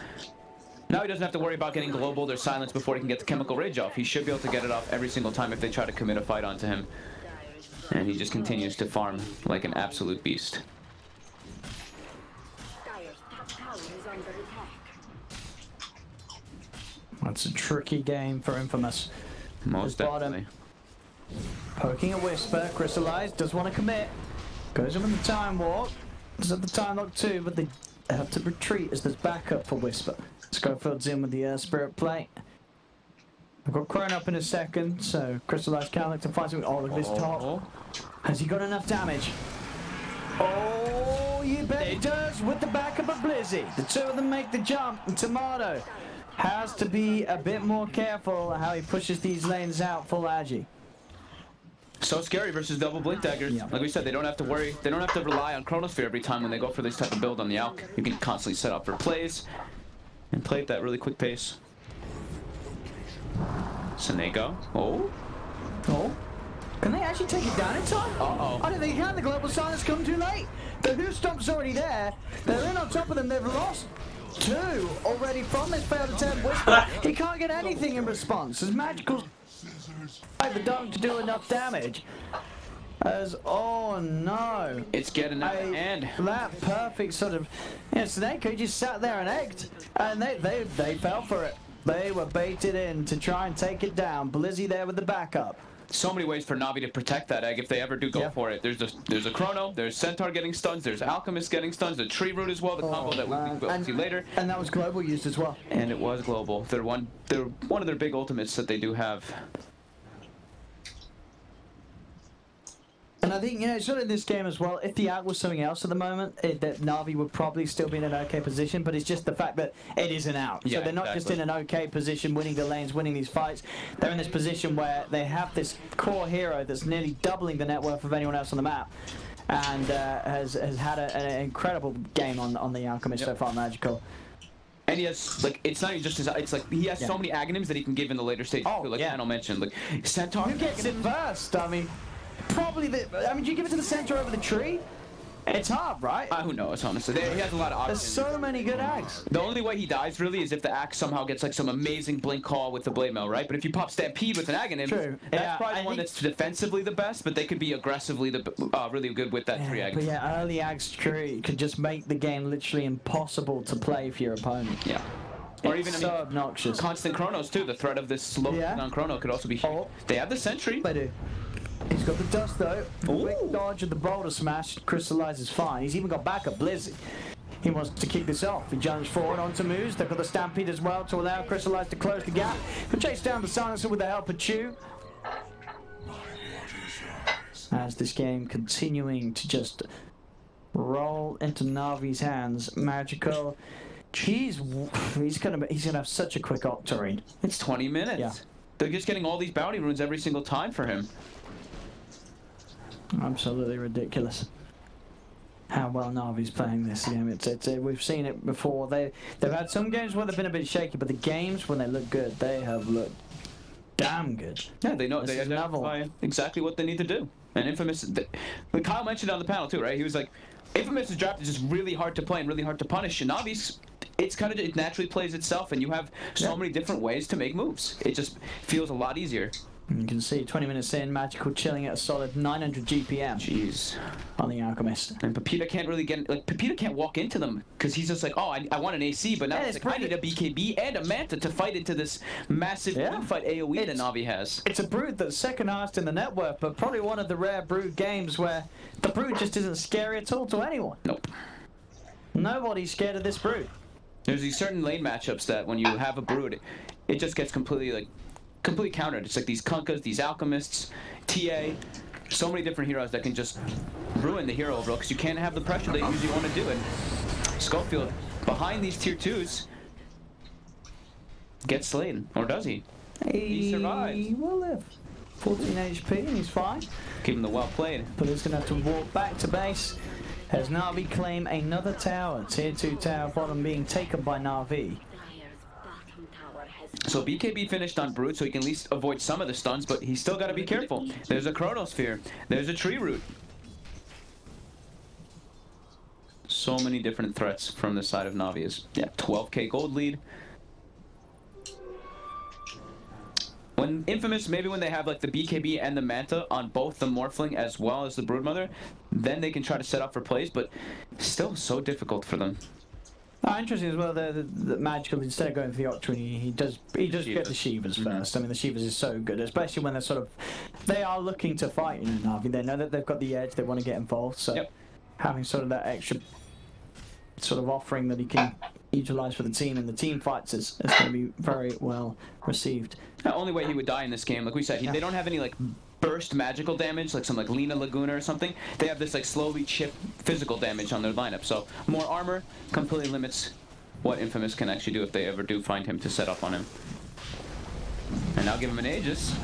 Now he doesn't have to worry about getting global or silence before he can get the Chemical Rage off. He should be able to get it off every single time if they try to commit a fight onto him. And he just continues to farm like an absolute beast. That's a tricky game for Infamous. Most definitely. Poking a Whisper, Crystallized, does want to commit. Goes in with the Time Warp. Does have the Time Lock too, but they have to retreat as there's backup for Whisper. Schofield's in with the Spirit Plate. I've got Crone up in a second, so Crystallized can look to find something. Oh, look at this top. Has he got enough damage? Oh, you bet he does with the backup of Blizzy. The two of them make the jump, and Tomato has to be a bit more careful how he pushes these lanes out full agi. So scary versus double Blink Daggers. Yeah. Like we said, they don't have to worry. They don't have to rely on Chronosphere every time when they go for this type of build on the Alk. You can constantly set up for plays and play at that really quick pace. Senego. Oh. Oh. Can they actually take it down in time? Uh-oh. I don't think they can. The Global Silence come too late. The Who Stomp's already there. They're in on top of them. They've lost two already from this failed attempt. Whisper. He can't get anything in response. As Magical the dog to do enough damage. As oh no. It's getting out of hand. That perfect sort of Snake who just sat there and egged. And they fell for it. They were baited in to try and take it down. Blizzy there with the backup. So many ways for Navi to protect that egg if they ever do go for it. There's a Chrono, there's Centaur getting stuns, there's Alchemist getting stuns, the Tree Root as well, the combo that we'll see later. And that was global used as well. And it was global. They're one of their big ultimates that they do have. And I think, sort of in this game as well, if the Alk was something else at the moment, that Na'Vi would probably still be in an okay position, but it's just the fact that it is an Alk. Yeah, so they're not just in an okay position winning the lanes, winning these fights. They're in this position where they have this core hero that's nearly doubling the net worth of anyone else on the map. And has had an incredible game on the Alchemist so far, Magical. And he has, like, it's not even just his, it's like, he has so many Aghanims that he can give in the later stages, like Daniel mentioned. Like, Centaur. Who gets it first? I mean, probably do you give it to the center over the tree? It's hard, right? Who knows, honestly. He has a lot of options. There's so many good Aghs. The only way he dies, really, is if the Axe somehow gets, like, some amazing blink call with the Blade Mail, right? But if you pop Stampede with an Aghanim, that's probably the one that's defensively the best, but they could be aggressively really good with that tree Aghanim. But yeah, early Aghs tree could just make the game literally impossible to play for your opponent. Yeah. Or it's even, so obnoxious. Constant Chronos, too. The threat of this slow on Chrono could also be huge. They have the Sentry. They do. He's got the dust though. Quick dodge of the boulder smash. Crystallizes fine. He's even got backup Blizzy. He wants to kick this off. He jumps forward onto moves. They've got the Stampede as well to allow Crystallize to close the gap. He'll chase down the Silencer with the help of Chew. As this game continuing to just roll into Na'Vi's hands. Magical. He's gonna have such a quick Octarine. It's 20 minutes. Yeah. They're just getting all these bounty runes every single time for him. Absolutely ridiculous. How well Na'Vi's playing this game. We've seen it before. They've had some games where they've been a bit shaky, but the games when they look good, they have looked damn good. Yeah, they know they identify exactly what they need to do. And Infamous, Kyle mentioned on the panel too, right? He was like, Infamous' draft is just really hard to play and really hard to punish. And Na'Vi's, it naturally plays itself, and you have so many different ways to make moves. It just feels a lot easier. You can see 20 minutes in, Magical chilling at a solid 900 GPM. Jeez. On the Alchemist. And Pepita can't really get, like, Pepita can't walk into them because he's just like, oh, I want an AC, but now it's like, I need a BKB and a Manta to fight into this massive fight AoE that Na'Vi has. It's a Brood that's second highest in the network, but probably one of the rare Brood games where the Brood just isn't scary at all to anyone. Nope. Nobody's scared of this Brood. There's these certain lane matchups that when you have a Brood, it just gets completely countered. It's like these Kunkas, these Alchemists, TA, so many different heroes that can just ruin the hero overall because you can't have the pressure they usually want to do. And Schofield, behind these tier 2s, gets slayed. Or does he? He survives. He will live. 14 HP and he's fine. Give him the well played. But he's going to have to walk back to base. as Na'Vi claim another tower. Tier 2 tower bottom being taken by Na'Vi. So BKB finished on Brute, so he can at least avoid some of the stuns, but he's still got to be careful. There's a Chronosphere. There's a Tree Root. So many different threats from the side of Navi. Yeah, 12k gold lead. When Infamous, maybe when they have like the BKB and the Manta on both the Morphling as well as the Broodmother, then they can try to set up for plays, but still so difficult for them. Interesting as well, the Magical, instead of going for the Octarine, he does get the Shivas first. I mean, the Shivas is so good, especially when they are looking to fight in Na'Vi. They know that they've got the edge, they want to get involved, so having sort of that extra sort of offering that he can utilize for the team in the team fights is going to be very well received. The only way he would die in this game, like we said, they don't have any like burst magical damage, like some like Lina Laguna or something. They have this like slowly chip physical damage on their lineup, so more armor completely limits what Infamous can actually do if they ever do find him to set up on him. And now give him an Aegis.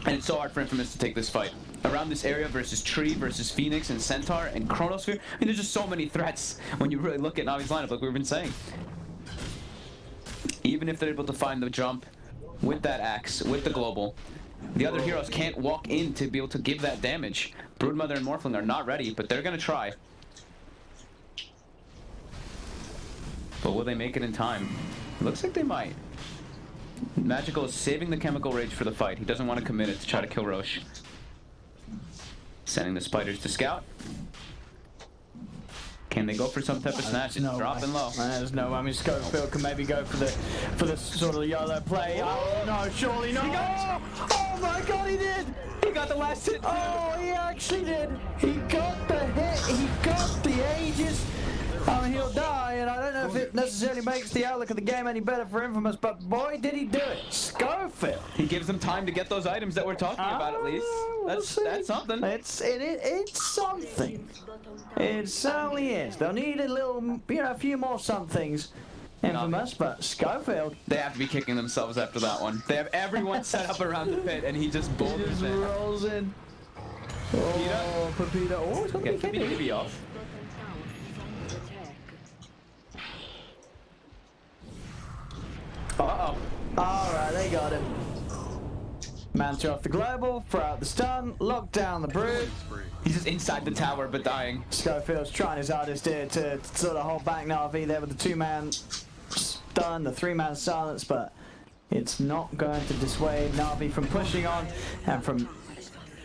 And it's so hard for Infamous to take this fight. Around this area versus Tree, versus Phoenix and Centaur and Chronosphere, I mean, there's just so many threats when you really look at Navi's lineup, like we've been saying. Even if they're able to find the jump with that axe, with the global, the other heroes can't walk in to be able to give that damage. Broodmother and Morphling are not ready, but they're going to try. But will they make it in time? It looks like they might. Magical is saving the Chemical Rage for the fight. He doesn't want to commit it to try to kill Roche. Sending the spiders to scout. Can they go for some type of snatch? It's dropping low. There's no way. I mean, Schofield can maybe go for the sort of YOLO play. Oh no, surely not. Oh my God, he did! He got the last hit. Oh, he actually did. He got the hit. He got the Aegis. I mean, he'll die, and I don't know if it necessarily makes the outlook of the game any better for Infamous, but boy, did he do it. Schofield. He gives them time to get those items that we're talking about, at least. That's something. It's something. It certainly is. They'll need a little, a few more somethings. Infamous, but Schofield. They have to be kicking themselves after that one. They have everyone set up around the pit, and he just boulders in. Rolls in. Oh, Pepita. Oh, it's going to be BKB off. Uh-oh. Alright, they got him. Manta off the global, throw out the stun, lock down the Brood. He's just inside the tower, but dying. Schofield's trying his hardest here to sort of hold back Na'Vi there with the 2-man stun, the 3-man silence, but it's not going to dissuade Na'Vi from pushing on and from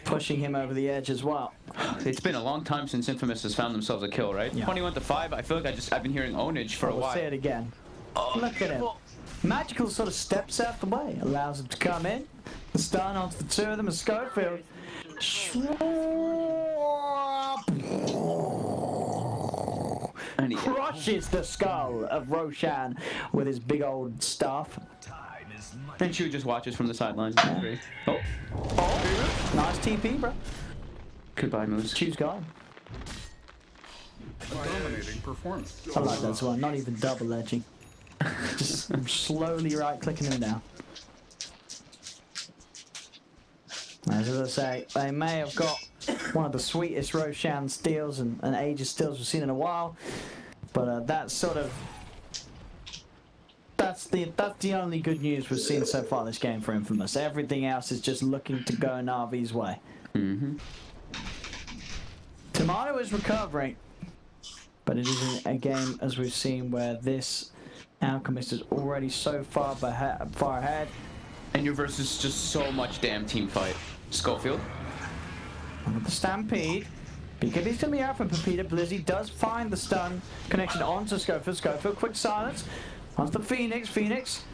pushing him over the edge as well. It's been a long time since Infamous has found themselves a kill, right? 21-5. I feel like I've been hearing ownage for a while. We'll see it again. Look at him. Magical sort of steps out the way, allows him to come in. The stun onto the two of them, and Schofield and he crushes the skull of Roshan with his big old staff. And Chu just watches from the sideline. Oh, nice TP, bro. Goodbye, Moose. Chu's gone. A dominating performance. I like that as well. Not even double edging. Just slowly right-clicking him down. As I say, they may have got one of the sweetest Roshan steals and Aegis steals we've seen in a while, but that's sort of that's the only good news we've seen so far this game for Infamous. Everything else is just looking to go Na'Vi's way. Tomato is recovering, but it is a game, as we've seen, where this Alchemist is already so far ahead. And your versus just so much damn team fight. Schofield. With the Stampede. BKB's gonna be out from Pepita. Blizzy does find the stun connection onto Schofield. Schofield, quick silence. Onto the Phoenix. Phoenix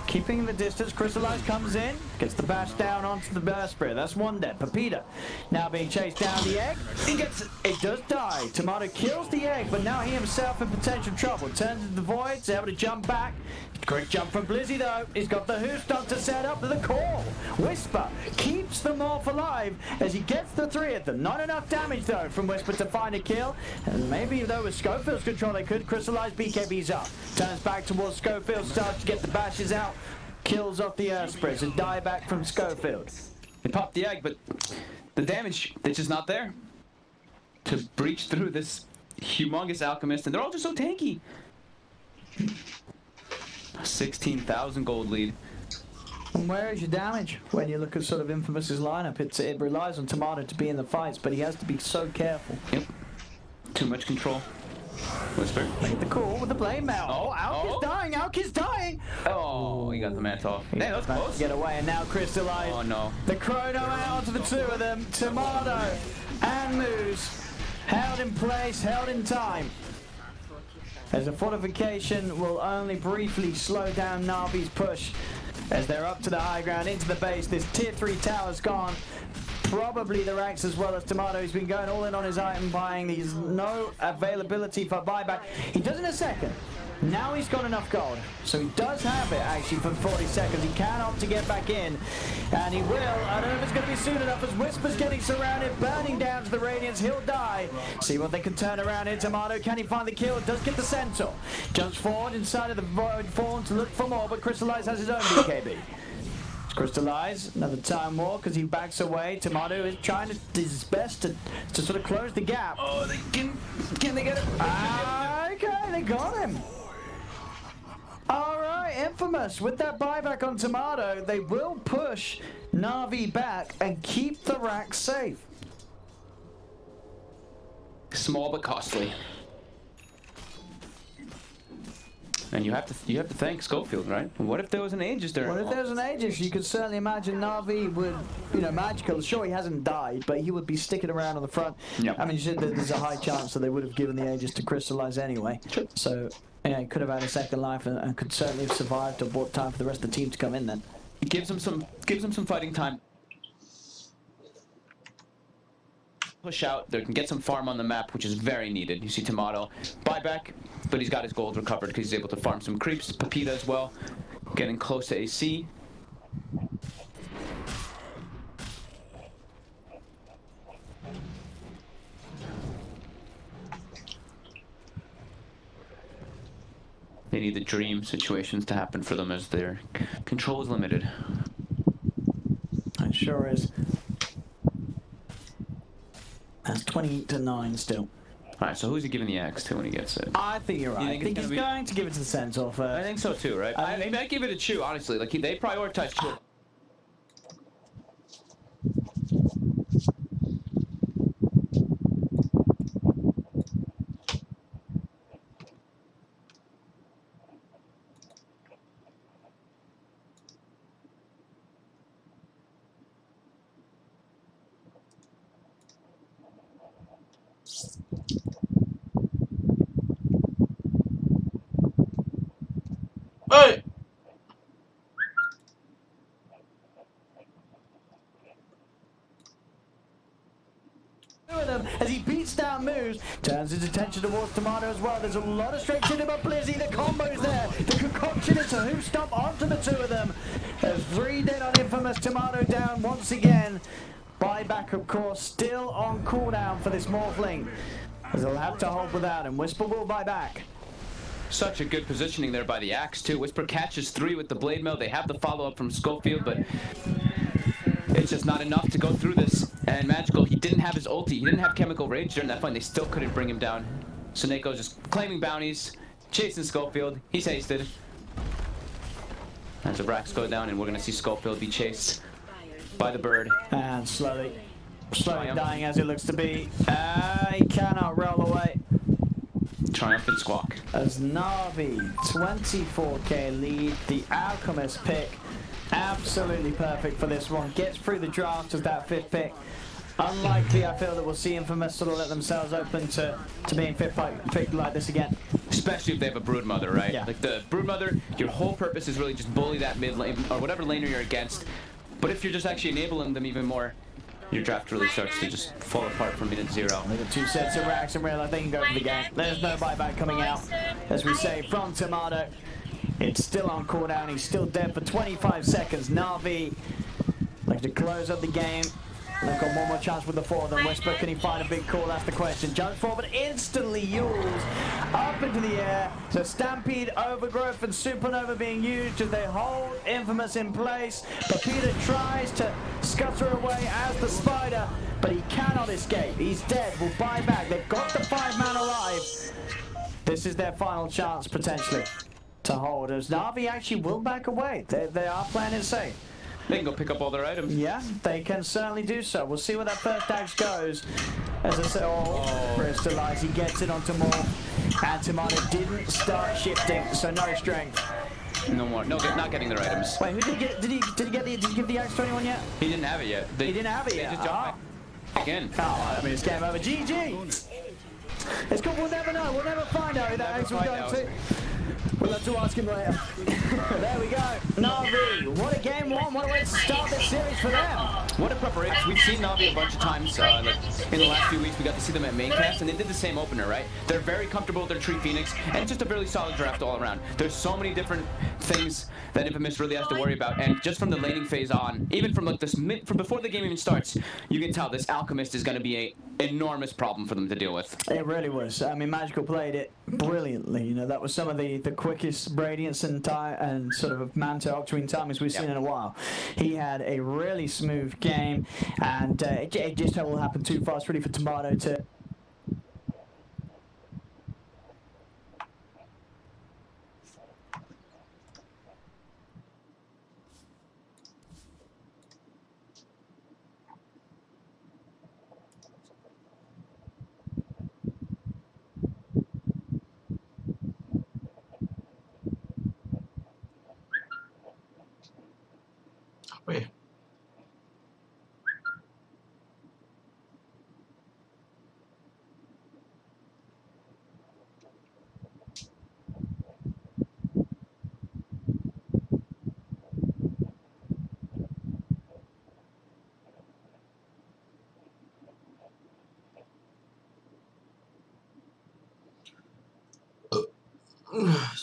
keeping the distance. Crystallize comes in. Gets the bash down onto the Burst Spirit. That's one dead. Pepita now being chased down the egg. He gets it. It does die. Tomato kills the egg, but now he himself in potential trouble. Turns into the void. Is able to jump back. Quick jump from Blizzy though. He's got the Houston to set up the call. Whisper keeps them off alive as he gets the 3 of them. Not enough damage though from Whisper to find a kill. And maybe though with Schofield's control they could crystallize. BKB's up. Turns back towards Schofield. Starts to get the bashes out. Kills off the Earth Spirits and die back from Schofield. They popped the egg, but the damage, it's just not there to breach through this humongous alchemist, and they're all just so tanky. 16,000 gold lead. And where is your damage? When you look at sort of Infamous's lineup, it relies on Tomato to be in the fights, but he has to be so careful. Yep. Too much control. Whisper. Look at the call with the blade mail. Oh, Alk is dying! Alk is dying! Oh, he got the mant off. Hey, that was close. Get away, and now Crystallize. Oh, no. The Chrono out to the two of them. Tomato and Moose. Held in place, held in time. As a fortification will only briefly slow down Na'Vi's push. As they're up to the high ground, into the base. This tier 3 tower's gone. Probably the ranks as well as Tomato. He's been going all in on his item buying. There's no availability for buyback. He does in a second. Now he's got enough gold. So he does have it actually for 40 seconds. He can opt to get back in. And he will. I don't know if it's going to be soon enough as Whisper's getting surrounded, burning down to the Radiance. He'll die. See what they can turn around here. Tomato, can he find the kill? Does get the Centaur. Jumps forward inside of the Void Form to look for more, but Crystallize has his own BKB. Crystallize, another time war because he backs away. Tomato is trying to do his best to sort of close the gap. Oh, they can they get him? Okay, they got him. Alright, Infamous, with that buyback on Tomato, they will push Na'Vi back and keep the rack safe. Small but costly. And you have to thank Schofield, right? What if there was an Aegis there? What if there was an Aegis? You could certainly imagine Na'Vi would, magical. Sure, he hasn't died, but he would be sticking around on the front. Yep. I mean, there's a high chance that they would have given the Aegis to Crystallize anyway. Sure. So, yeah, he could have had a second life and could certainly have survived or bought time for the rest of the team to come in then. It gives him some fighting time. Push out, they can get some farm on the map, which is very needed. You see Tomato buyback, but he's got his gold recovered because he's able to farm some creeps. Pepita as well, getting close to AC. They need the dream situations to happen for them as their control is limited. It sure is. That's 20-9 still. Alright, so who's he giving the axe to when he gets it? I think you're right. I think he's going to give it to the Centaur first. I think so too, right? I might give it a Chew, honestly. Like, they prioritize Chew. Hey! As he beats down moves, turns his attention towards Tomato as well. There's a lot of straight shit about Blizzy. The combo's there. The concoction is a who stop onto the two of them. There's 3 dead on Infamous. Tomato down once again. Buyback, of course, still on cooldown for this Morphling. As they'll have to hold without him. Whisper will buy back. Such a good positioning there by the axe too. Whisper catches 3 with the blade mail. They have the follow-up from Schofield, but it's just not enough to go through this. And Magical, he didn't have his ulti. He didn't have Chemical Rage during that fight. They still couldn't bring him down. So Nako's just claiming bounties, chasing Schofield. He's hasted. As the racks go down, and we're going to see Schofield be chased by the bird. And slowly dying as it looks to be. He cannot roll away. Triumphant Squawk. As Na'Vi, 24k lead, the Alchemist pick, absolutely perfect for this one. Gets through the draft as that 5th pick. Unlikely, I feel, that we'll see Infamous sort of let themselves open to being picked like this again. Especially if they have a Broodmother, right? Yeah. Like the Broodmother, your whole purpose is really just bully that mid lane, or whatever laner you're against. But if you're just actually enabling them even more, your draft really starts to just fall apart from minute 0. Look at 2 sets of racks and realize they can go for the game. There's no buyback coming out, as we say, from Tomato. It's still on cooldown. He's still dead for 25 seconds. Na'Vi like to close up the game. They've got one more chance with the 4 of them. Whisper, can he find a big call? That's the question. Jumps forward, but instantly yules up into the air. So Stampede, Overgrowth, and Supernova being used as they hold Infamous in place. Peter tries to scutter away as the Spider, but he cannot escape. He's dead. Will buy back. They've got the 5-man alive. This is their final chance, potentially, to hold. As Na'Vi actually will back away. They are playing it safe. They can go pick up all their items. Yeah, they can certainly do so. We'll see where that first axe goes. As I said, crystallize, he gets it onto more. And Tomato didn't start shifting, so no strength. No more. No, not getting their items. Wait, who did he get? Did he give the axe to anyone yet? He didn't have it yet. He didn't have it yet. They just jumped back again. Oh, I mean, it's game over. GG. It's good. We'll never know. We'll never find out who that axe was going to. We'll have to ask him later. There we go. Na'Vi, what a game one. What a way to start this series for them. What a preparation. We've seen Na'Vi a bunch of times. Like in the last few weeks, we got to see them at maincast, and they did the same opener, right? They're very comfortable with their Tree Phoenix, and just a really solid draft all around. There's so many different things that Infamous really has to worry about, and just from the laning phase on, even from like this from before the game even starts, you can tell this Alchemist is going to be a enormous problem for them to deal with. It really was. I mean, Magical played it brilliantly. You know, that was some of the quickest Radiance and sort of man-to Octarine timings we've seen in a while. He had a really smooth game, and it just all happened too fast, really, for Tomato to. Wait.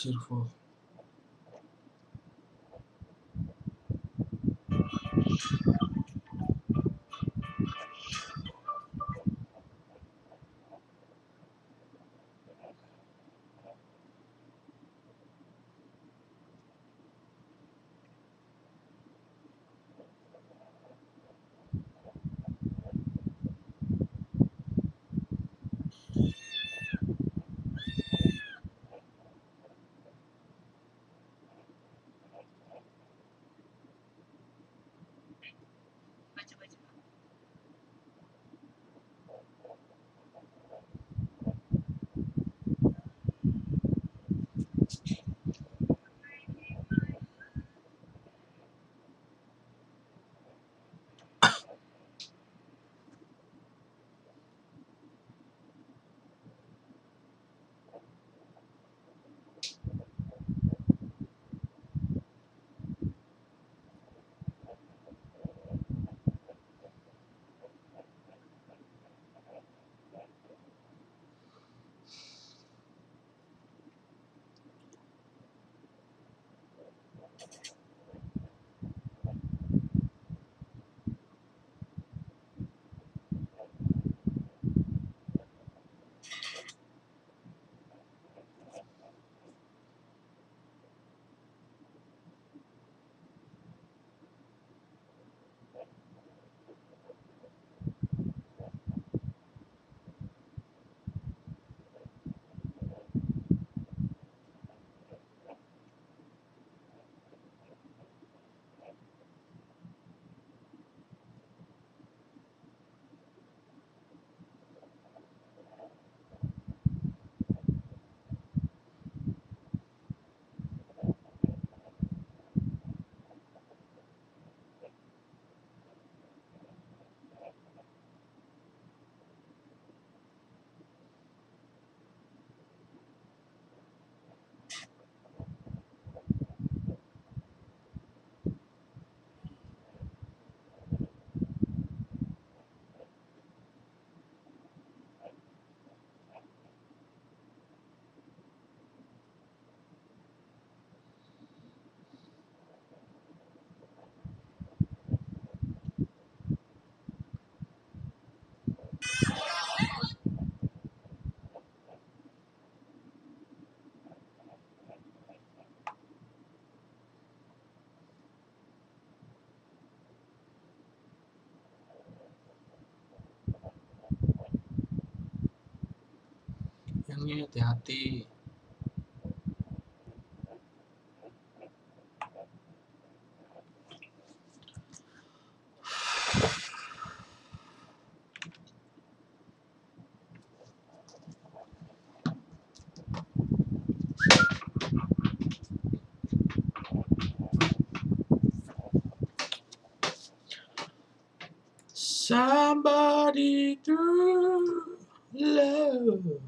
Beautiful. orangnya, hati-hati. Somebody to love.